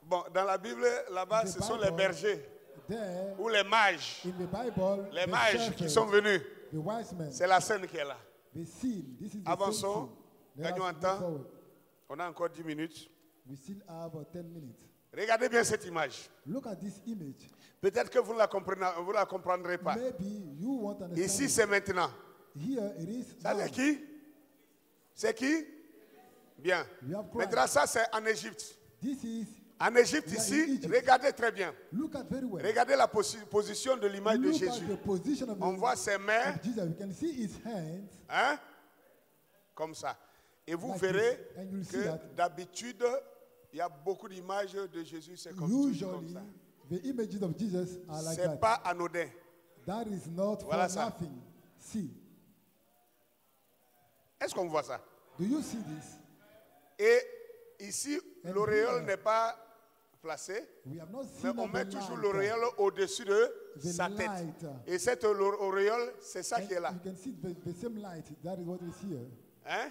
Bon, dans la Bible, là-bas, The ce sont Bible, les bergers There, ou les mages. in the Bible, Les the mages qui shepherds, sont venus. the wise men, C'est la scène qui est là. the scene. This is the Avançons. same scene. Let us Gagnons en move temps. forward. On a encore 10 minutes. We still have 10 minutes. Regardez bien cette image. Look at this image. Peut-être que vous ne la comprendrez pas. Maybe you won't understand. Ici, it. c'est maintenant. Here it is. Ça, now. c'est qui? C'est qui? Bien. We have Christ. Maintenant, ça, c'est en Égypte. This is. En Égypte, We are in ici, Egypt. regardez très bien. Look at very well. Regardez la position de l'image de Look at Jésus. the position of, On voit ses mains, of Jesus. We can see his hands. hein, comme ça. Et vous Like verrez this. And you'll see que that. d'habitude, il y a beaucoup d'images de Jésus, c'est comme, toujours comme Usually, ça. the images of Jesus are like C'est that. pas anodin. That is not Voilà for ça. nothing. See. Est-ce qu'on voit ça? Do you see this? Et ici, And l'auréole here- n'est pas placée, We have not mais seen on the met toujours light. l'auréole au-dessus de The sa tête. light. Et cette auréole, c'est ça And qui est là. you can see the same light. That is what is here. Hein?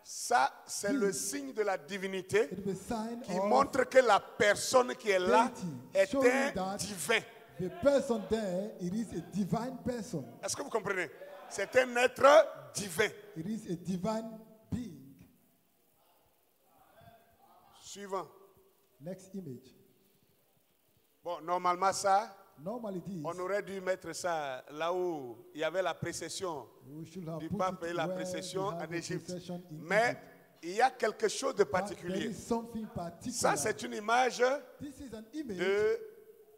Ça, c'est le signe de la divinité It is a sign qui of montre que la personne qui est là deity, est showing un that divin. the person there, it is a divine person. Est-ce que vous comprenez? C'est un être divin. It is a divine being. Suivant. Next image. Bon, normalement ça, Normally this, on aurait dû mettre ça là où il y avait la précession we should have du put pape it et la where précession we have en the Égypte. procession in Mais Egypt. il y a quelque chose de But there particulier. is something Ça, particular. c'est une image This is an image de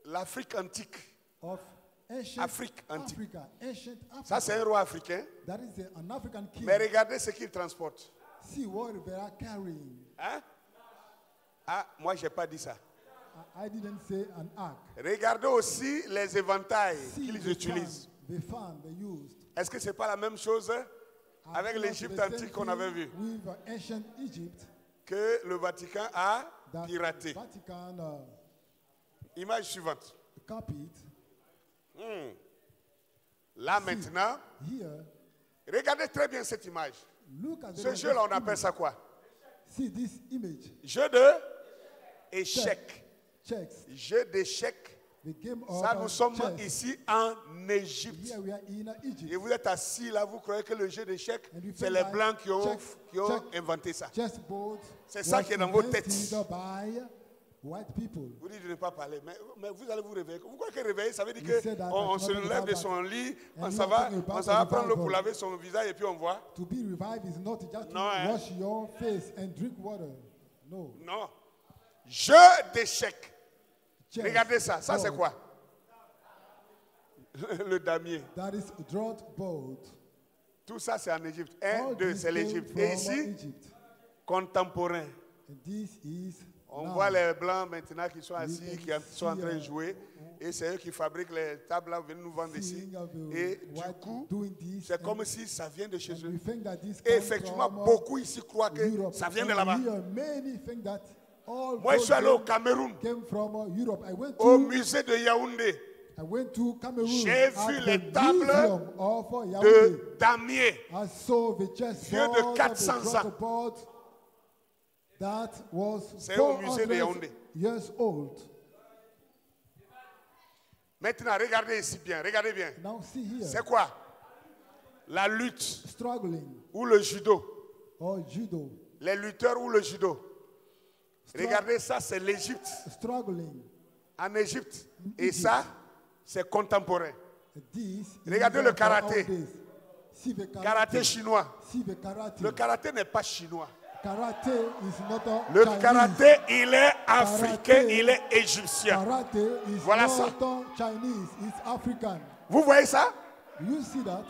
l'Afrique antique. of ancient Afrique antique. Africa. Ancient Africa. Ça, c'est un roi africain. That is an African king. Mais regardez ce qu'il transporte. See what they are carrying. Hein? Ah, moi, je n'ai pas dit ça. I didn't say an ark. Regardez aussi les éventails See qu'ils the utilisent. fan they used. Est-ce que ce n'est pas la même chose avec Are l'Égypte not the antique same qu'on avait thing vu with ancient Egypt que le Vatican a that piraté? Vatican Image suivante. copied. Là maintenant, Here, regardez très bien cette image. look at the Ce jeu-là, on appelle ça quoi? See this image. Jeu de échecs. Checks. Jeu d'échecs. The game of Ça, nous sommes chess. ici en Égypte. Here we are in Egypt. Et vous êtes assis là, vous croyez que le jeu d'échecs, And you c'est feel les like Blancs qui ont check. inventé ça. Chessboard. C'est ça was qui est dans vos invented têtes. by white people. Vous dites de ne pas parler, mais vous allez vous réveiller. Vous croyez que réveiller, ça veut dire He said that qu'on I se cannot lève de revive son lit, and on you s'en are va, talking about on s'en va prendre l'eau pour revival. laver son visage et puis on voit. To be revived is not just to Non, hein. wash your face and drink water. No. Non. Jeu d'échecs. Chess. Regardez ça. Ça, c'est board. quoi? Le damier. That is drought board. Tout ça, c'est en Égypte. 1, All 2, this c'est came l'Égypte. from Et ici, Egypt. contemporain. And this is On now. voit les Blancs maintenant qui sont assis, can qui sont en train de jouer. Et c'est eux qui fabriquent les tables là, viennent nous vendre ici. Seeing of the Et du white coup, doing this, c'est and- comme si ça vient de chez and eux. we think that this Et comes effectivement, from, beaucoup ici croient que Europe. ça vient de And là-bas. here, many think that all Moi, je those suis allé au things Cameroun, came from Europe. au musée de Yaoundé, I went to Cameroon. J'ai at vu the les tables museum of Yaoundé. de damier. I saw the Vieux de chessboard, 400 the drought board that was C'est au musée de 400 Yaoundé. years old. Maintenant, regardez ici bien, regardez bien. Now see here, C'est quoi? La lutte struggling ou le judo. or judo, Les lutteurs ou le judo. Regardez ça, c'est l'Égypte. struggling. En Égypte. Et ça, c'est contemporain. This Regardez is le for karaté. all days. See the Karaté chinois. See the karate. Le karaté n'est pas chinois. Karate is not a Le Chinese. karaté, il est africain, Karaté. il est égyptien. Karate is Voilà not ça. Chinese, it's African. Vous voyez ça? You see that?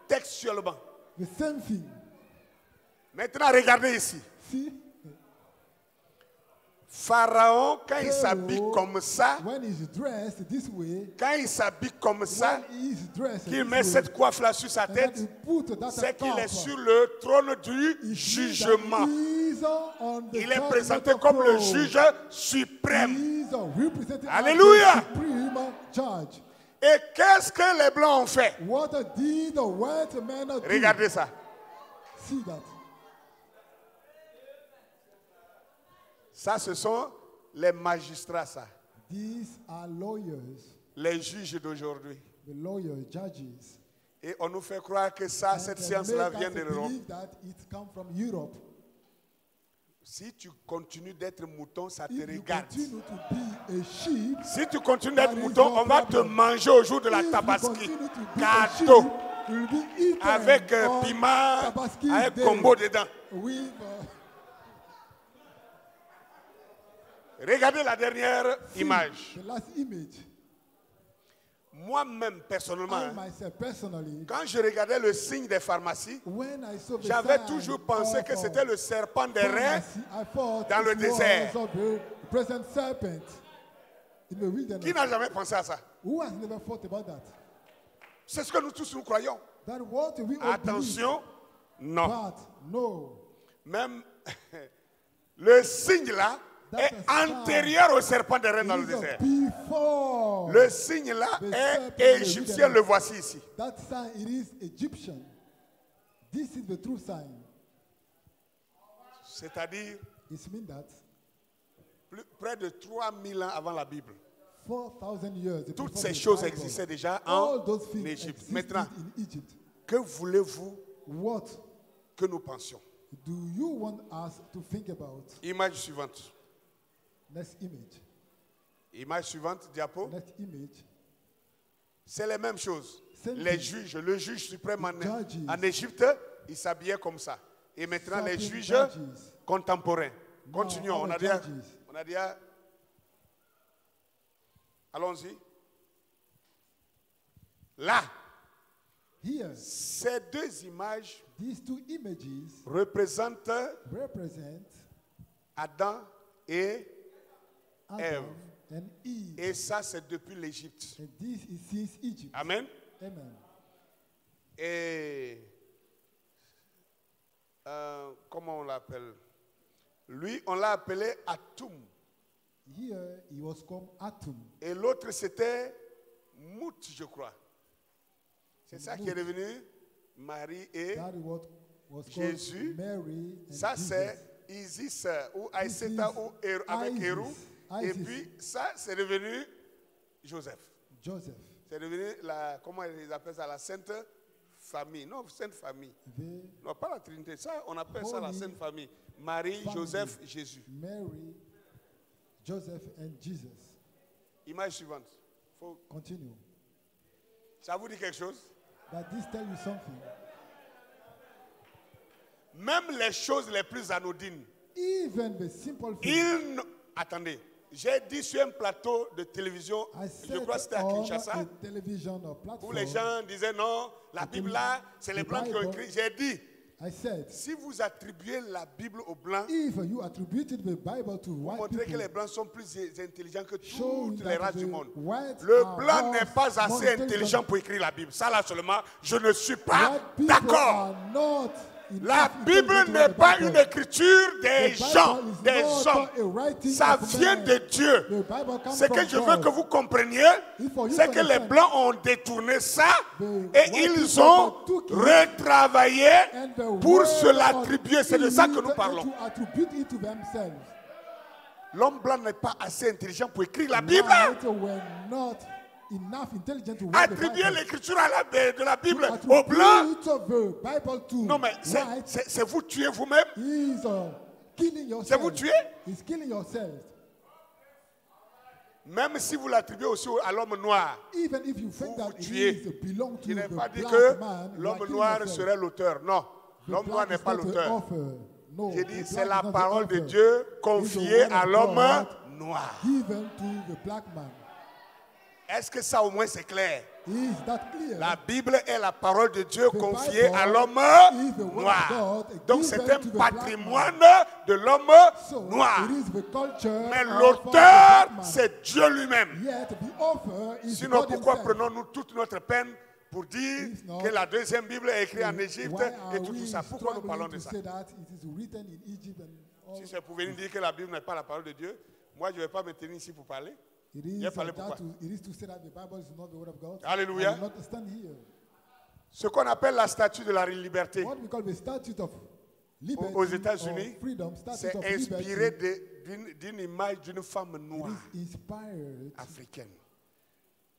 Textuellement. The same thing. Maintenant, regardez ici. See? Pharaon, quand il Pharaoh, s'habille comme ça, when he's dressed this way, quand il s'habille comme ça, when he is dressed qu'il this met way, cette coiffe-là sur sa and that tête, he put that c'est qu'il est cap, sur le trône du it means jugement. that he is on the Il est judgment présenté comme le throne. juge suprême. He is represented Alléluia. as the supreme judge. Et qu'est-ce que les Blancs ont fait? What did the white man do? Regardez ça. See that? Ça, ce sont les magistrats, ça. These are lawyers, Les juges d'aujourd'hui. the lawyer judges. Et on nous fait croire que ça, And cette they science-là make vient us de l'Europe. believe that it come from Europe. Si tu continues d'être mouton, ça te If you regarde. continue to be a sheep, Si tu continues d'être that is mouton, your on va te problem. manger au jour de la if you tabaski. continue to be a Cadeau. sheep, you will be eaten Avec on piment, Tabaski avec day combo dedans. with, Regardez la dernière see image. the last image. Moi-même, personnellement, I myself personally, quand je regardais le signe des pharmacies, when I saw the j'avais sign toujours pensé of, que c'était le serpent des reins pharmacy, I thought dans le it désert. was of the present serpent in the wilderness. Qui n'a jamais pensé à ça? Who has never thought about that? C'est ce que nous tous nous croyons. That what we all Attention, non. believe, but no. Même le signe là That est is fine. antérieur au serpent des reins dans le It is désert. before Le signe là the est serpent in the égyptien, wilderness. le voici ici. that sign, it is Egyptian. This is the true sign. C'est-à-dire It means that près de 3000 ans avant la Bible. 4,000 years Toutes before ces the choses Bible, existaient déjà all en those things Égypte. existed Maintenant, in Egypt. Que voulez-vous What que nous pensions? do you want us to think about? Image suivante. Next image. Image suivante, diapo. Next image. C'est les mêmes choses. Same Les thing. juges, le juge suprême Judges. en Égypte, il s'habillait comme ça. Et maintenant, les Certain juges judges. contemporains. Now, Continuons. our On a judges. dit, allons-y. Là, Here, ces deux images these two images représentent represent Adam et Adam Ève. and Eve. Et ça, c'est depuis l'Égypte. And this is since Egypt. Amen. Amen. Et comment on l'appelle? Lui, on l'a appelé Atum. Here, he was called Atum. Et l'autre, c'était Mout, je crois. C'est ça qui est Mout. devenu Marie et That was Jésus. called Mary and ça, Jesus. c'est Isis ou Aïseta Isis, ou avec Isis, Hérou. Et Isis. puis, ça, c'est devenu Joseph. Joseph. C'est devenu la, comment ils appellent ça, la Sainte Famille. Non, Sainte Famille. The Non, pas la Trinité. Ça, on appelle ça la Holy Sainte Famille. Marie, Family. Joseph, Jésus. Mary, Joseph, and Jesus. Image suivante. Continue. Ça vous dit quelque chose? That this tell you something. Même les choses les plus anodines. Even the simple things. Attendez, j'ai dit sur un plateau de télévision, I je crois que said c'était à on Kinshasa, a television or où platform. les gens disaient non, la Bible là, c'est les the Blancs qui ont Bible. écrit. J'ai dit, I said, si vous attribuez la Bible aux Blancs, if you attributed the Bible to vous white montrez que people, les Blancs sont plus intelligents que showing toutes les that races the du monde. whites Le are Blanc more- n'est pas more assez intelligent. intelligent pour écrire la Bible. Ça là seulement, je ne suis pas White people d'accord. are not La enough Bible intelligent to n'est write the pas Bible. une écriture des The Bible gens, is des not hommes. a writing Ça of vient man. de Dieu. The Bible comes Ce que from je veux God. que vous compreniez, If for you c'est to que les understand, Blancs ont détourné ça the et white ils people ont took it retravaillé and the pour word se of l'attribuer. C'est de ça que it nous parlons. to attribute it to themselves. L'homme blanc n'est pas assez intelligent pour écrire la Bible. White were not enough intelligent to write the Attribuer Bible. l'écriture de la Bible To aux Blancs. attribute the Bible to Non, mais white c'est vous tuer vous-même. is killing C'est vous yourself. tuer. Is killing yourself. Même si vous l'attribuez aussi à l'homme noir. Even if you think Vous that vous tuez. it belongs to Il n'est the pas dit black que man, you are l'homme killing noir yourself. serait l'auteur. Non, The l'homme noir black n'est is pas not the l'auteur. author. No, J'ai the dit, black c'est is la not the parole de author. Dieu It's the confiée word à of l'homme God noir. given to the black man. Est-ce que ça au moins c'est clair? Is that clear? La Bible est la parole de Dieu The confiée Bible à l'homme is the word of noir. God Donc given c'est un to the black patrimoine de So, l'homme noir. it is the culture Mais of the l'auteur, black man. c'est Dieu lui-même. Yet the author is Sinon, God pourquoi himself. prenons-nous toute notre peine pour dire If not, que la deuxième Bible est écrite en Égypte Why are et tout we ça? Pourquoi nous struggling parlons to de ça? say that it is written in Egypt and all? Si c'est pour venir dire que la Bible n'est pas la parole de Dieu, moi je ne vais pas me tenir ici pour parler. It is, J'ai parlé that pourquoi? it is to say that the Bible is not the word of God. Alléluia. I will not stand here. Ce qu'on appelle la statue de la liberté, What we call the statute of liberty aux États-Unis, or freedom, statute c'est of inspiré liberty, d'une image d'une femme noire is inspired, africaine.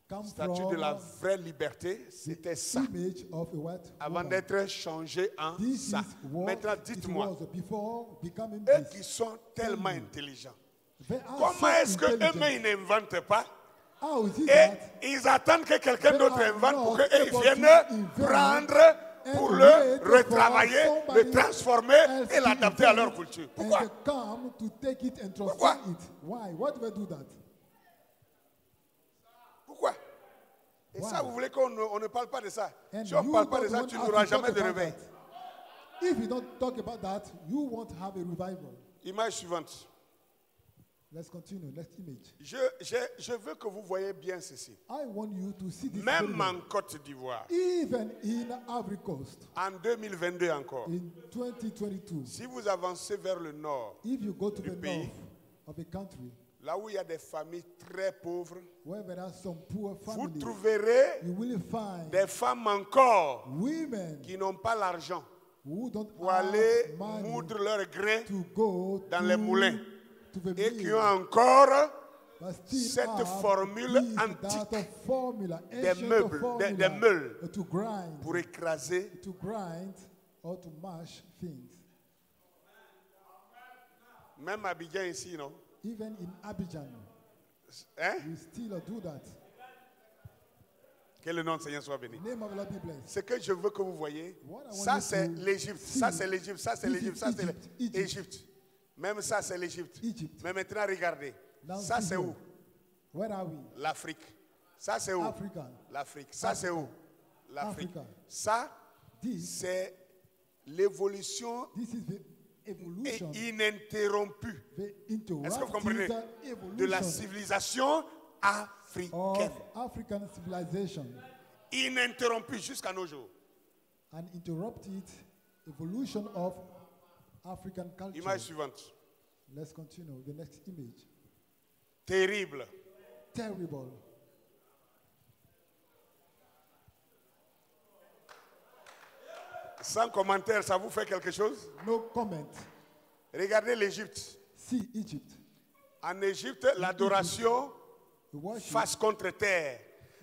come Statue from de la vraie liberté, c'était ça. image of a white Avant woman. d'être changé en This ça. is what Maintenant, it dites-moi, was before becoming eux this. qui sont tellement intelligents, They are comment so est-ce intelligent. qu'eux-mêmes ils n'inventent pas How is it et that ils attendent que quelqu'un they d'autre are invente pour not qu'eux able viennent to invent prendre pour and le wait for retravailler, somebody le transformer else et to l'adapter à leur invent culture? and Pourquoi? they come to take it and Pourquoi? transform it? Why? Why do they do that? Pourquoi? Et Why? ça, vous voulez qu'on ne parle pas de ça? And Si on ne you parle pas de don't ça, want tu us n'auras to talk jamais de about réveil. that. If you don't talk about that, you won't have a revival. Image suivante. Let's continue. Next image. Je veux que vous voyez bien ceci. I want you to see this Même very well. en Côte d'Ivoire, Even in Ivory Coast, en 2022 encore, in 2022, si vous avancez vers le nord, if you go to du the pays, north of a country là où il y a des familles très pauvres, where there are some poor vous families, trouverez you will find des femmes encore women qui n'ont pas l'argent who don't pour have aller money moudre leurs grains to go dans to, les moulins to the et qui mill ont encore but still cette have formule this, antique that formula, des ancient meubles, formula des meules to grind, pour écraser. or to mash things. Même à Abidjan ici, non? Even in Abidjan, Hein? we still do that. Que le nom du Seigneur soit béni. Name of the Lord be blessed. Ce que je veux que vous voyez, What I want ça you c'est to l'Égypte, see. ça c'est l'Égypte, ça c'est This l'Égypte, is ça c'est Egypt. l'Égypte. Même ça c'est l'Égypte. Egypt. Mais maintenant regardez, Now ça see c'est here. où? Where are we? L'Afrique. Ça c'est où? Africa. L'Afrique. Ça c'est où? L'Afrique. Africa. Ça This, c'est l'évolution this is the evolution, ininterrompue the Est-ce que vous comprenez? interrupted de la evolution civilisation africaine. of African civilization. Ininterrompue jusqu'à nos jours. An interrupted evolution of African culture. Image suivante. Let's continue. The next image. Terrible. Terrible. Sans commentaire, ça vous fait quelque chose? No comment. Regardez l'Égypte. See Egypt. En Égypte, l'adoration The worship, face contre terre.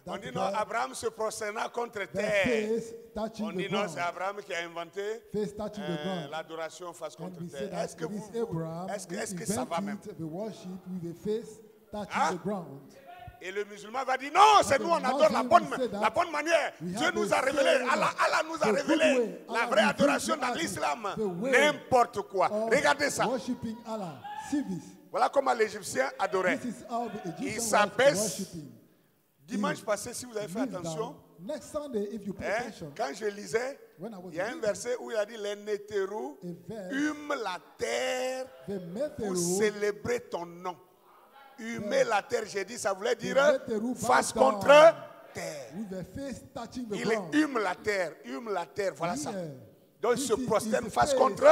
On That dit non, God- Abraham se prosterna contre the terre. face touching On the dit non, ground. c'est Abraham qui a inventé Face touching the ground. l'adoration face And contre we say terre. that Est-ce que it is Abraham who est-ce que ça va même? invented the worship with the face touching Hein? the ground. Et le musulman va dire non, c'est nous, on adore la bonne manière. We Dieu have nous the a révélé, same- Allah nous a the good révélé way. la Allah vraie revealed adoration to dans us l'islam. the way N'importe quoi. of Regardez ça. Worshiping Allah. See this. Voilà comment l'Égyptien adorait. This is how the Il Egyptian was s'abaisse. worshiping. Dimanche passé, si vous avez fait Kneel attention, down. Next Sunday, if you pay hein, attention, quand je lisais, when I was il y a un reading, verset où il a dit les Nétérous a verse, hument la terre the pour Metheru, célébrer ton nom. Humer la terre, j'ai dit, ça voulait dire Nétérous face bow down. contre terre. with the face touching the Il ground. hume la terre, voilà ça. Yeah. Donc il This se is prosterne the face face contre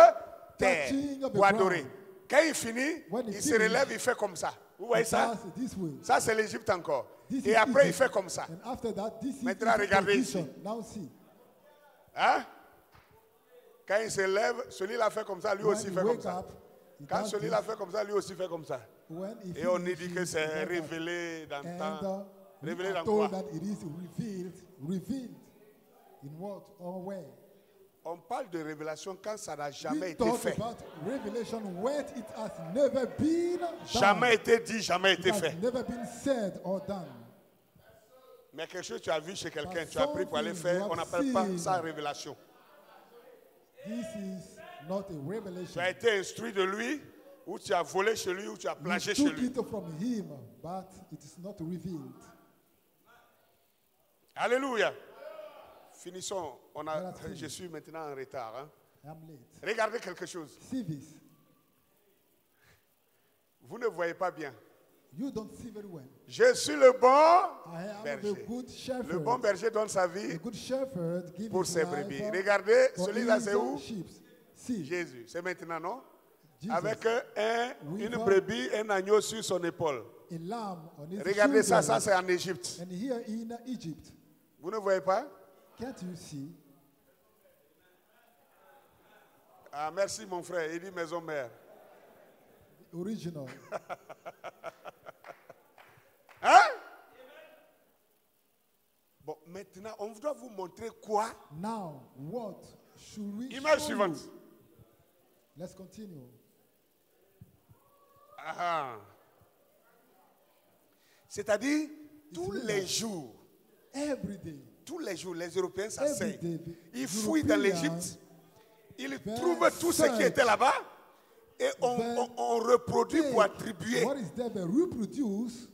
terre touching the pour adorer. ground. Quand il finit, When he il se finish, relève, il fait comme ça. Vous voyez It ça? does this way. Ça c'est l'Égypte encore. This Et is après il Egypt. fait comme ça. And after that, this is Maintenant, his regardez position. ici. Now see. Hein? Quand il se lève, celui-là fait comme ça, lui When aussi he fait comme wake ça. up, he Quand does celui-là this. fait comme ça, lui aussi fait comme ça. When he Et on nous dit finishes, que he c'est get up. révélé dans le And temps. we Révélé are dans told quoi? that it is revealed. In what or where? On parle de révélation quand ça n'a We jamais été talk fait. about revelation when it has never been done. Jamais été dit, jamais It été has fait. never been said or done. Mais quelque chose que tu as vu chez quelqu'un, But tu as pris pour aller something faire, you on have n'appelle pas seen. ça révélation. This is not a revelation. Tu as été instruit de lui, ou tu as volé chez lui, ou tu as You plagié chez took lui. it from him, but it is not revealed. Alléluia. Finissons. Voilà, fini. Je suis maintenant en retard. Hein. I'm late. Regardez quelque chose. See this. Vous ne voyez pas bien. You don't see very well. Je suis le bon I am the berger. good shepherd. Le bon berger donne sa The vie good shepherd gives pour his ses life brebis. for Regardez, his celui-là c'est où? sheep. See, Jésus. C'est maintenant, non? Jesus, Avec une With brebis, un agneau sur son épaule. a lamb on his Regardez ça, shoulder. ça c'est en Égypte. And here in Egypt, Vous ne voyez pas? can't you see? Ah, merci mon frère. Il dit maison mère. Original. Hein? Bon, maintenant, on doit vous montrer quoi? Now, what should we Image show suivante. you? Let's continue. Ah. C'est-à-dire, tous means les that jours, Every day, tous les jours, les Européens every s'asseyent. day, Ils fouillent dans Europeans l'Égypte, ils Vers trouvent tout ce qui search. était là-bas et on reproduit pour take attribuer what is there, they reproduce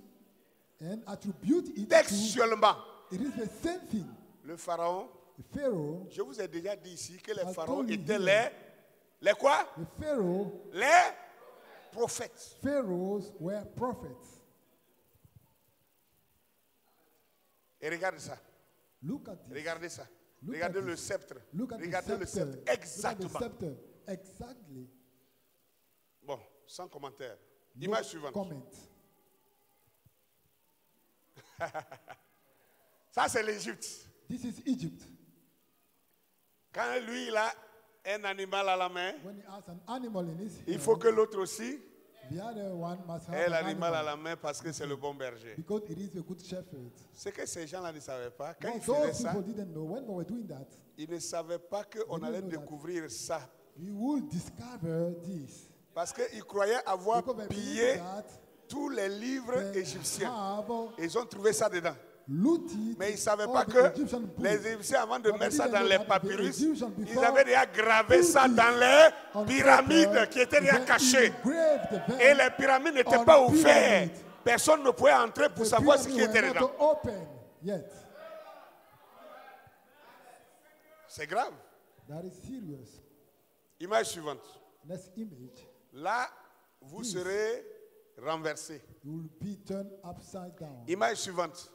and attribute it to. textuellement. It is the same thing. Le pharaon, The Pharaoh, je vous ai déjà dit ici que les I pharaons told you étaient here. les quoi? the Pharaoh, Les prophètes. Pharaohs were prophets. Et regardez ça, Look at this. regardez ça. Look Regardez at le this. sceptre. Look at Regardez the le scepter. sceptre. Look at the Exactement. scepter. Exactly. Bon, sans commentaire. No Image suivante. comment. Ça, c'est l'Égypte. This is Egypt. Quand lui, il a un animal à la main, When he has an animal in his hand, il faut que l'autre aussi The other one must have Et an l'animal à animal la main parce que c'est le bon berger. because it is a good shepherd. Ce que ces gens-là ne savaient pas, quand But ils faisaient those ça, people didn't know when they were doing that. ils ne savaient pas qu'on They allait didn't know that. découvrir ça. We will discover this. Parce qu'ils croyaient avoir Because they pillé believe that tous les livres they égyptiens. have Et ils ont trouvé ça dedans. looted Mais ils ne savaient all pas the que Egyptian books. les Égyptiens, avant de But mettre they ça didn't dans know les that the papyrus, Egyptians ils before avaient déjà gravé put ça it dans les on pyramides paper, qui étaient déjà they cachées. engraved them Et les pyramides n'étaient on pas pyramid. ouvertes. Personne ne pouvait entrer pour The savoir ce qui pyramids était were dedans. not open yet. C'est grave. That is serious. Image suivante. Next image. Là, vous This. serez renversé. You will be turned upside down. Image suivante.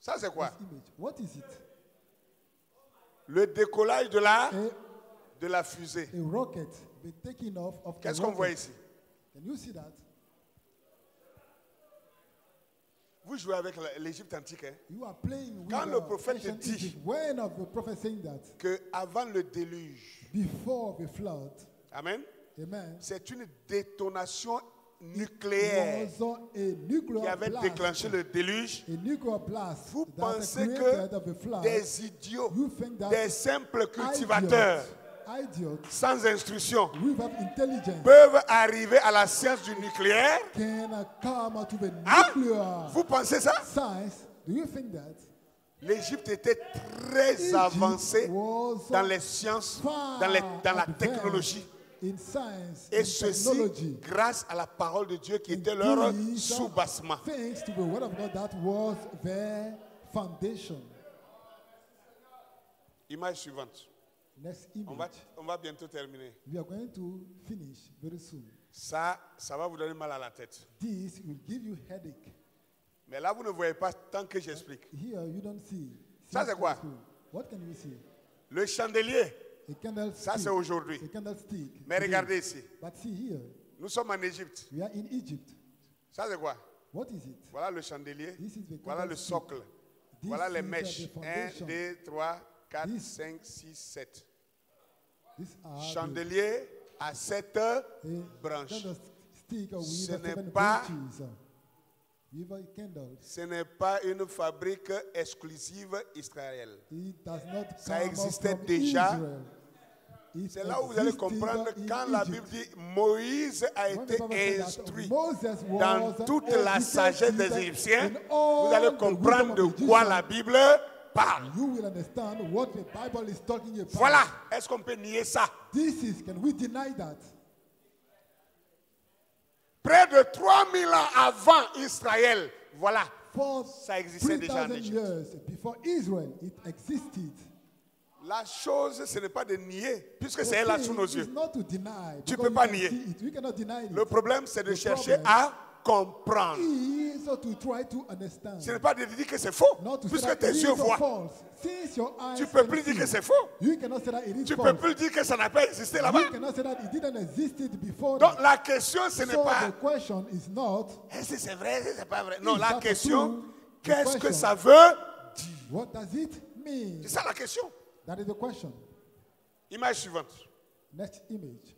Ça, c'est quoi? Next image. What is it? Le décollage de la fusée. A rocket be taken off of the Qu'est-ce qu'on voit rocket. ici? Can you see that? Vous jouez avec l'Égypte antique. Hein? You are playing with Quand le prophète ancient dit Egypt. When of the prophet saying that? Que avant le déluge, Before the flood. amen, Amen. c'est une détonation nucléaire Was a nuclear qui avait blast. déclenché le déluge. A nuclear blast. Vous that pensez created of the que flood. des idiots, You think that des simples cultivateurs, idiots sans instruction, without intelligence peuvent arriver à la science du nucléaire? can come to the Hein? nuclear Vous pensez ça? science? Do you think that? L'Égypte était très Egypt avancée was dans les sciences, far dans la advanced technologie. in science, Et in ceci technology. grâce à la parole de Dieu qui était In leur this, soubassement. Thanks to the word of God, that was their foundation. Image suivante. Next On image. va bientôt terminer. We are going to finish very soon. Ça va vous donner mal à la tête. This will give you headache. Mais là, vous ne voyez pas tant que j'explique. Here you don't see. Ça, c'est quoi? What can you see? Le chandelier, A candlestick. ça c'est aujourd'hui. A candlestick. Mais regardez ici. But see here, Nous sommes en Égypte. we are in Egypt. Ça c'est quoi? What is it? Voilà le chandelier. This is the Voilà le candlestick. socle. This Voilà les is mèches. the 1, foundation. 2, 3, 4, This- 5, 6, 7. These are the- Chandelier à 7 a branches. candlestick with Ce n'est 7 pas- branches. With a candle. Ce n'est pas une fabrique exclusive israélienne. It does not Ça come existait from déjà. Israel. It C'est là où vous allez existed comprendre in quand la Egypt. Bible dit Moïse a When the été Bible said that instruit Moses dans was toute la sagesse des educated Égyptiens, in all vous allez the comprendre de wisdom of quoi the la Egyptians. Bible parle. You will understand what the Bible is talking about. Voilà. Est-ce qu'on peut nier ça? This is, can we deny that? Près de 3000 ans avant Israël, voilà. For Ça existait déjà en 3,000 Égypte. years before Israel, it existed. La chose, ce n'est pas de nier, puisque The c'est là thing sous nos is yeux. not to deny. Tu because peux you pas can nier. see it. You cannot deny it. Le problème, c'est de The chercher problem à comprendre. is to try to understand. Ce n'est pas de dire que c'est faux, Not to say puisque that tes it is yeux voient. false. Since your eyes Tu ne peux can plus dire see, que c'est faux. you cannot say that it is Tu ne false. peux plus dire que ça n'a pas existé là-bas. You cannot say that it didn't exist before. Donc that. la question, ce n'est So pas the question is not est-ce que c'est vrai, est-ce que c'est pas vrai. Non, Is la that question, true? The qu'est-ce que question. ça veut dire? what does it mean. C'est ça la question. That is the question. Image suivante. Next image.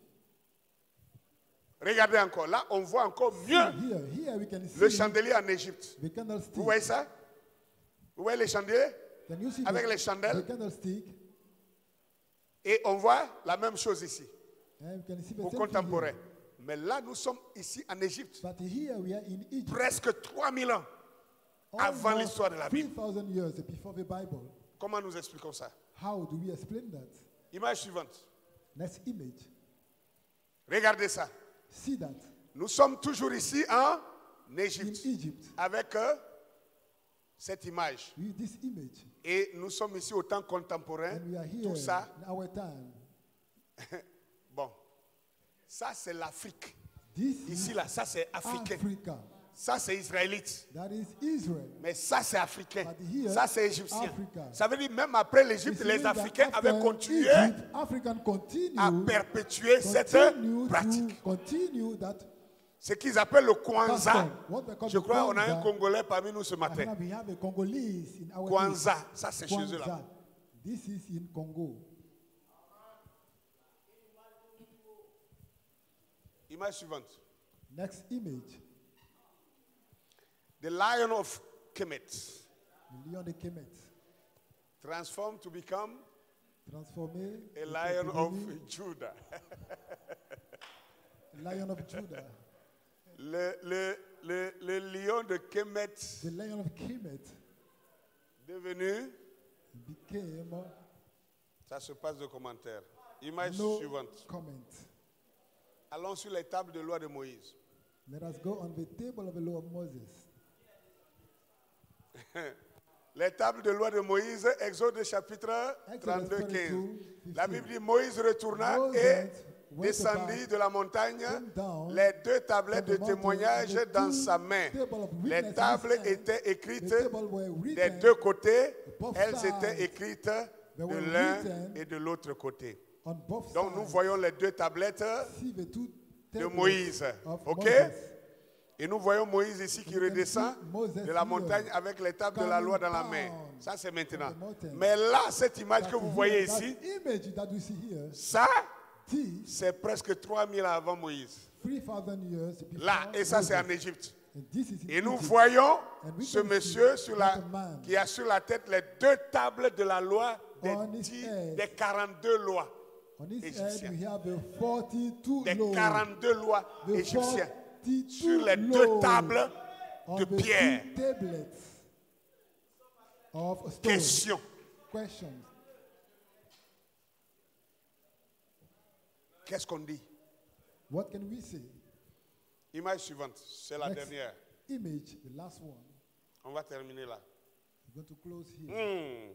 Regardez encore. Là, on voit encore mieux Here we can le see chandelier en Égypte. the candlestick. Vous voyez ça? Vous voyez les chandeliers? Can you see Avec the, les chandelles. the candlestick? Et on voit la même chose ici, And we can see the au same thing contemporain. here. Mais là, nous sommes ici en Égypte, But here we are in Egypt. presque 3000 ans avant Almost l'histoire de la Bible. 3,000 years before the Bible. Comment nous expliquons ça? How do we explain that? Image suivante. Next image. Regardez ça. See that Nous sommes toujours ici en in Égypte Egypt. avec cette image. With this image. Et nous sommes ici au temps contemporain. And we are here Tout ça, in our time. bon, ça c'est l'Afrique. This Ici is là, ça c'est africain. Africa. Ça c'est israélite. That is Israel. Mais ça c'est africain. But here, Ça c'est égyptien. Africa. Ça veut dire même après l'Égypte, It les means that Africains after avaient continué Egypt, African continue, à perpétuer cette continue pratique. to continue that Ce qu'ils appellent le Kwanzaa. custom. What they call Je the crois qu'on a un Kwanzaa. Congolais parmi nous ce And matin. now we have a Congolese in our Kwanzaa, midst. ça c'est chez eux là. Kwanzaa. This is in Congo. Image suivante. Next image. The lion of Kemet. Le lion de Kemet. Transformed to become Transformé. a lion of Judah. Lion of Judah. Le lion de Kemet. The lion of Kemet Devenu. became. Ça se passe de commentaires. Image No suivante. comment. Allons sur les tables de loi de Moïse. Let us go on the table of the law of Moses. Les tables de loi de Moïse, Exode chapitre 32, 15. La Bible dit Moïse retourna et descendit de la montagne les deux tablettes de témoignage dans sa main. Les tables étaient écrites des deux côtés, elles étaient écrites de l'un et de l'autre côté. Donc nous voyons les deux tablettes de Moïse. OK? Et nous voyons Moïse ici qui redescend de la montagne avec les tables de la loi dans la main. Ça, c'est maintenant. Mais là, cette image que vous voyez ici, ça, c'est presque 3000 avant Moïse. Là, et ça, c'est en Égypte. Et nous voyons ce monsieur qui a sur la tête les deux tables de la loi des 42 lois égyptiennes. Des 42 lois égyptiennes. Sur les deux tables de pierre. Question. Qu'est-ce qu'on dit? What can we say? Image suivante, c'est la dernière. Image, the last one. On va terminer là. We're going to close here.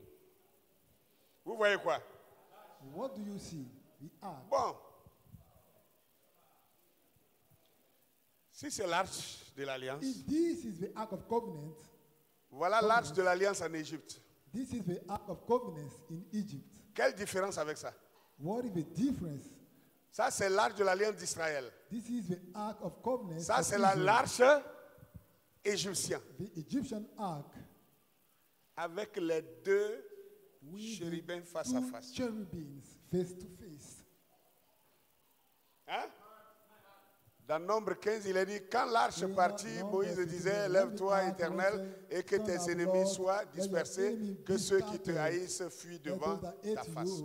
Vous voyez quoi? What do you see? The ark. Bon. Si c'est l'arche de l'alliance, If this is the ark of covenant, voilà l'arche de l'alliance en Égypte. this is the ark of covenant in Egypt. Quelle différence avec ça? What is the difference? Ça, c'est l'arche de l'alliance d'Israël. This is the ark of covenant. Ça, of c'est Israel. l'arche égyptienne. The Egyptian ark Avec les deux with chérubins the face à two face. cherubims face to face. Hein? Dans Nombre 15, il est dit, quand l'arche partit, Moïse disait, lève-toi éternel et que tes ennemis soient dispersés, que ceux qui te haïssent fuient devant ta face.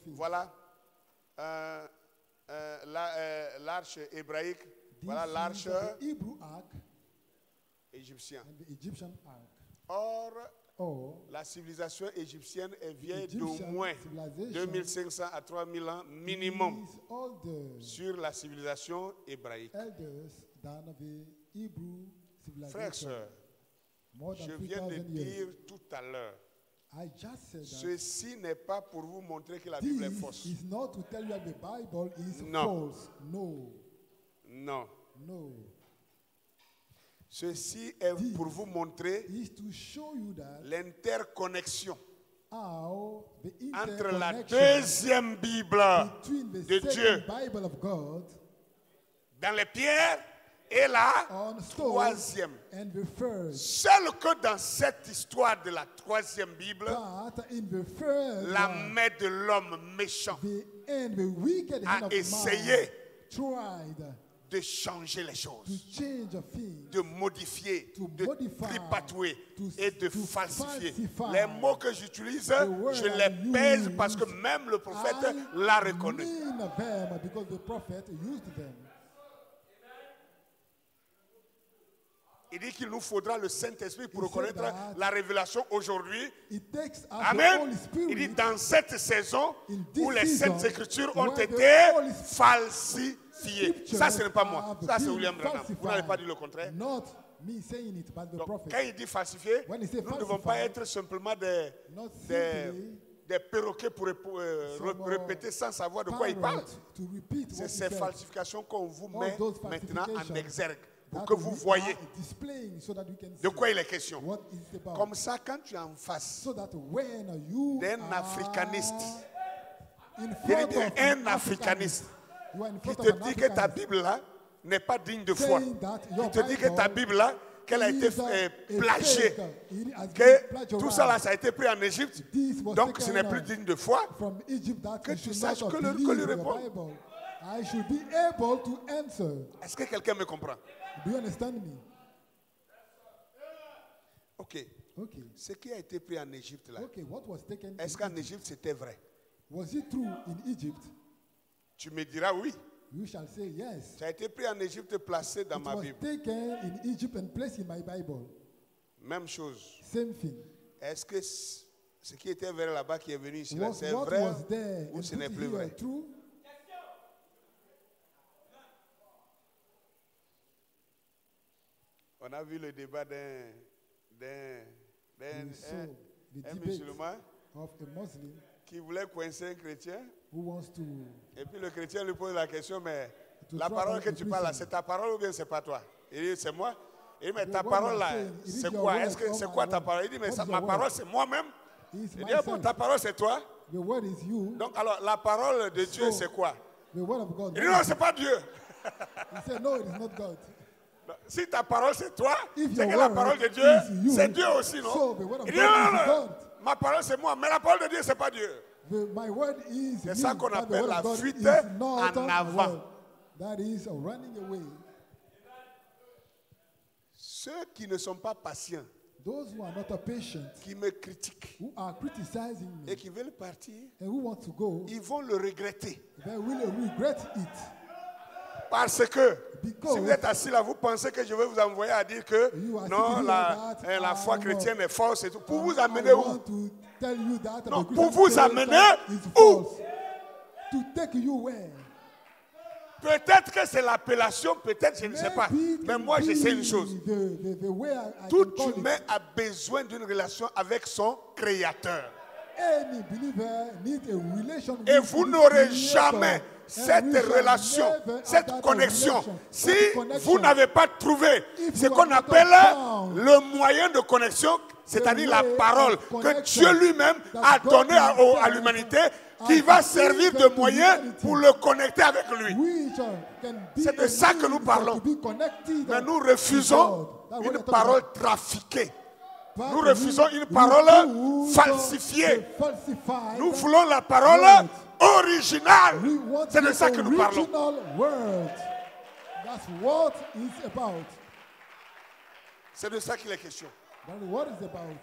Voilà l'arche hébraïque, voilà l'arche égyptienne. Or, la civilisation égyptienne est vieille d'au moins 2500 à 3000 ans minimum sur la civilisation hébraïque. Frères, sœurs, je viens de dire tout à l'heure, ceci n'est pas pour vous montrer que la Bible est fausse. Non. Non. Ceci est pour vous montrer l'interconnexion entre la deuxième Bible de Dieu dans les pierres et la troisième. Seul que dans cette histoire de la troisième Bible, la main de l'homme méchant a essayé de changer les choses, de modifier, de tripatouiller et de falsifier. Les mots que j'utilise, je les pèse parce que même le prophète l'a reconnu. Il dit qu'il nous faudra le Saint-Esprit pour reconnaître la révélation aujourd'hui. Amen. Il dit dans cette saison où les Saintes Écritures ont été falsifiées. Ça, ce n'est pas moi. Ça, c'est William Branham. Vous n'avez pas dit le contraire. Donc, quand il dit falsifié, nous ne devons pas être simplement des perroquets pour répéter sans savoir de quoi il parle. C'est ces falsifications qu'on vous met maintenant en exergue pour que vous voyez de quoi il est question. Comme ça, quand tu es en face d'un africaniste, un africaniste qui te dit que ta Bible là n'est pas digne de foi, qui te dit que ta Bible là, qu'elle a été plagiée, que tout ça là, ça a été pris en Égypte, donc ce n'est plus digne de foi, que tu saches que lui répond. I should be able to answer. Est-ce que quelqu'un me comprend? Do you understand me? Ok. Okay. Ce qui a été pris en Égypte là, Okay, what was taken est-ce in qu'en Egypt? Égypte c'était vrai? Was it true in Egypt? Tu me diras oui. You shall say yes. Ça a été pris en Égypte, placé dans It ma was Bible. taken in Egypt and placed in my Bible. Même chose. Same thing. Est-ce que ce qui était vrai là-bas qui est venu ici, là, Was c'est what vrai was there ou and ce put n'est plus here vrai? true? On a vu le débat We saw the un debate musulman of a Muslim qui voulait coincer un chrétien. who wants to Et puis le chrétien lui pose la question, mais To la throw parole out que the tu parles là, Christian. c'est ta parole ou bien c'est pas toi? Il dit, c'est moi. Il dit, mais ta The word parole you là, are saying, is c'est it your quoi? word Est-ce que or c'est my quoi ta word? parole? Il dit, mais What ça, is ma your parole word? c'est moi-même. is Il dit, my ah bon, self. ta parole c'est toi? The word is you. Donc alors la parole de Dieu So, c'est quoi? The word of God. Il dit, non, c'est pas Dieu. He said, no, it is not God. Non, si ta parole c'est toi, If c'est your que la word parole de Dieu, is you, c'est Dieu aussi, non? so the word of Il dit, God non, is non, God. ma parole c'est moi, mais la parole de Dieu c'est pas Dieu. My word is C'est me, ça qu'on but the appelle word la of God fuite is not en my avant. word. That is a running away. Ceux qui ne sont pas patients, Those who are not patient, qui me critiquent who are criticizing et me, qui veulent partir, and who want to go, ils vont le regretter. they will regret it. Parce que Because si vous êtes assis là, vous pensez que je vais vous envoyer à dire que you are non, sitting la, here that la foi chrétienne est fausse et tout. Pour vous I amener où? want to tell you that Non, the pour Christian vous faith amener is où? false. To take you where? Peut-être que c'est l'appellation, peut-être, je ne sais pas. Maybe it Mais can moi, je be sais une chose. The way I Tout can call humain it. a besoin d'une relation avec son Créateur. Any believer needs a relation Et with vous his n'aurez Creator. jamais And cette we shall relation, never have cette that connexion, relation, si that connection. vous n'avez pas trouvé If ce you qu'on have not appelle found le moyen de connexion, c'est-à-dire la way parole of que connection Dieu lui-même that a God donnée à himself l'humanité, has qui va given servir de to moyen humanity. pour le connecter avec lui. Which can be C'est de a ça que nous means parlons. to be connected Mais nous to refusons God. That's what une we're talking parole about. trafiquée. But Nous refusons une we parole refuse falsifiée. to falsify Nous the voulons la parole word. originale. We want C'est de the ça que nous parlons. original word. That's what it's about. C'est de ça qu'il est question. That's what it's about.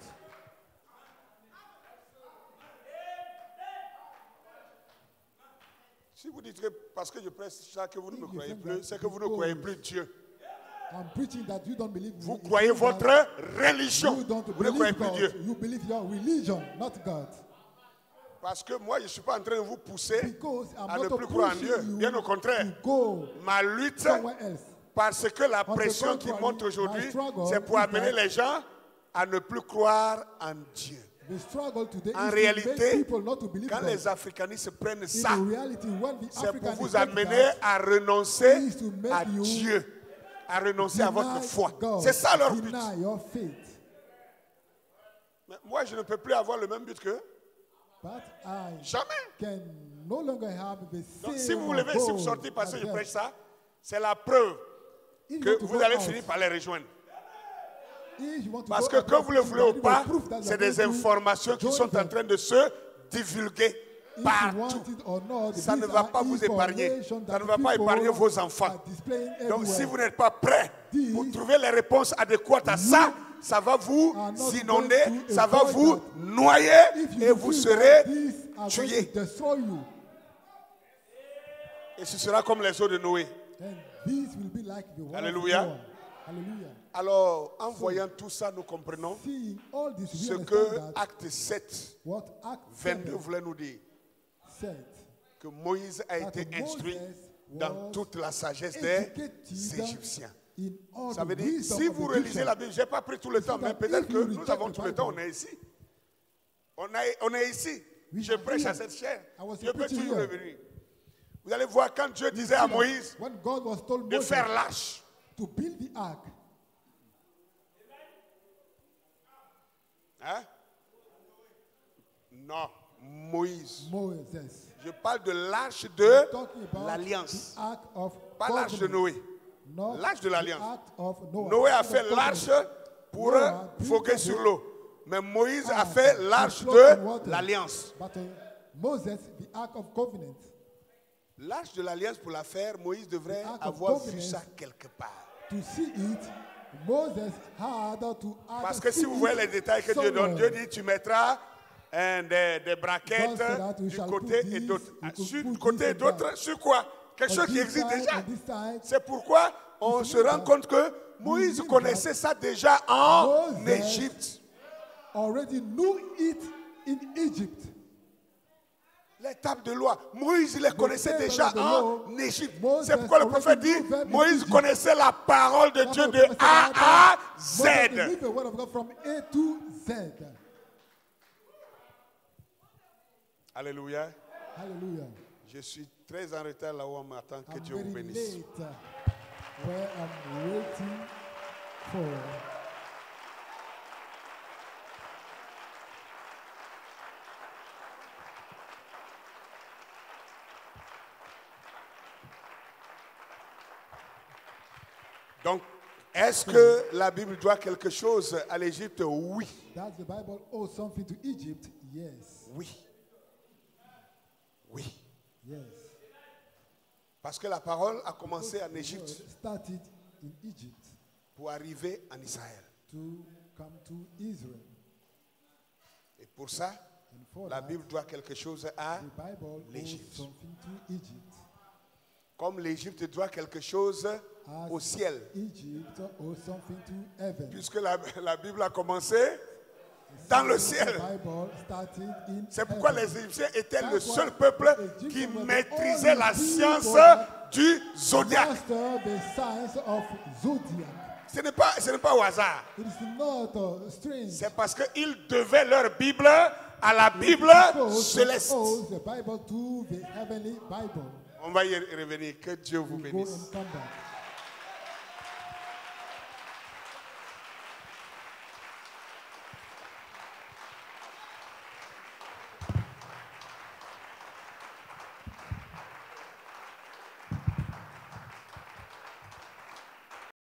Si vous dites que parce que je prêche ça que vous ne me If you croyez think plus, that c'est que vous ne because croyez plus Dieu. I'm preaching that you don't believe Vous me. It croyez means that votre religion. you don't Vous ne croyez believe plus God. Dieu. You believe your religion, not God. Parce que moi, je ne suis pas en train de vous pousser Because I'm à ne not plus croire en pushing Dieu. you Bien au contraire. to go Ma lutte, somewhere else. parce que la On the pression qui contrary, monte aujourd'hui, my struggle c'est pour is amener that- les gens à ne plus croire en Dieu. The struggle today En is to réalité, make people not to believe quand God. les africanistes prennent In ça, reality, when the c'est pour African vous is like amener that, à renoncer is to make à you Dieu, à renoncer à votre deny foi. God, C'est ça leur but. deny your faith. Mais moi, je ne peux plus avoir le même but qu'eux. But I Jamais. can no longer have the Donc, same si vous vous levez, si vous goal sortez parce que as je them. prêche ça, c'est la preuve If you que want to vous go allez out, finir par les rejoindre. if you want to Parce go que out, que vous le voulez ou that pas, will prove that c'est you're des going to informations qui join sont en them. train de se divulguer If you partout. want it or not, Ça ne these va are pas vous épargner. information Ça that ne va pas people épargner vos enfants. are displaying Donc si everywhere. vous n'êtes pas prêt These pour trouver les réponses adéquates à ça, ça va vous are not inonder, going to ça va avoid vous that. noyer If et you vous feel serez that these are going tués. to destroy you, Et ce sera comme les eaux de Noé. then these will be like the waters of Alléluia. Noah. Hallelujah. Alors, en voyant tout ça, nous comprenons Seeing all this, we ce understand que that Acte 7, what Acts 22 7 voulait nous dire. said, Que Moïse a that été instruit Moses dans was toute la sagesse des educated Égyptiens. in all Ça the veut dire, wisdom si of vous the relisez Egyptians. la Bible, je n'ai pas pris tout le temps, mais that peut-être if que you nous reject avons the tout le temps, Bible, on est ici. On est ici. We Je are prêche à here. cette chair. I was Je peux preaching toujours here. revenir. Vous allez voir quand Dieu disait à Moïse When God was told de Moses faire l'arche. to build the ark, Hein? Non, Moïse. Moses, Je parle de l'arche de talking about l'alliance. the ark of Pas l'arche de covenant, Noé. not L'arche de the l'alliance. ark of Noah. Noé a Ark of fait covenant. l'arche pour Noah built voguer the sur l'eau. Mais Moïse a ark fait to l'arche float on de water. l'alliance. But Moses, the ark of covenant. L'arche de l'alliance pour la faire, Moïse devrait The Ark of avoir vu Covenant. ça quelque part. To see it, Moses had to Parce que si vous voyez les détails que Dieu donne, Dieu dit tu mettras des braquettes God said that we du shall côté put et this, d'autre. we could Sur put du côté this et and d'autre, that. sur quoi? Quelque chose On qui this existe side, déjà. on this side. C'est pourquoi on se rend compte que Moïse connaissait ça déjà en Moses Égypte. already knew it in Egypt. Les tables de loi, Moïse les connaissait tables déjà of the en law, Égypte. Moses C'est pourquoi le prophète dit, already knew them in Moïse Egypt. connaissait la parole de Dieu de Moses A à Z. knew the word of God from A to Z. Alléluia. Hallelujah. Je suis très en retard là-haut, on m'attend. Que I'm Dieu vous very bénisse. late where I'm waiting for. Donc, est-ce que la Bible doit quelque chose à l'Égypte? Oui. Does the Bible owe something to Egypt? Yes. Oui. Oui. Yes. Parce que la parole a commencé en Égypte Started in Egypt pour arriver en Israël. to come to Israel. Et pour ça, And for la that, Bible doit quelque chose à the Bible owes l'Égypte. something to Egypt. Comme l'Égypte doit quelque chose As au ciel. Egypt owes something to heaven. Puisque la Bible a commencé dans le ciel. The Bible started in C'est pourquoi heaven. les Égyptiens étaient le That's why seul peuple the qui Egyptians were the maîtrisait only la people science that du zodiaque. Master the science of zodiac. Ce n'est pas au hasard. It is not strange. C'est parce qu'ils devaient leur Bible à la Bible Because céleste. they owe the Bible to the heavenly Bible. On va y revenir. Que Dieu vous We go bénisse. and come back.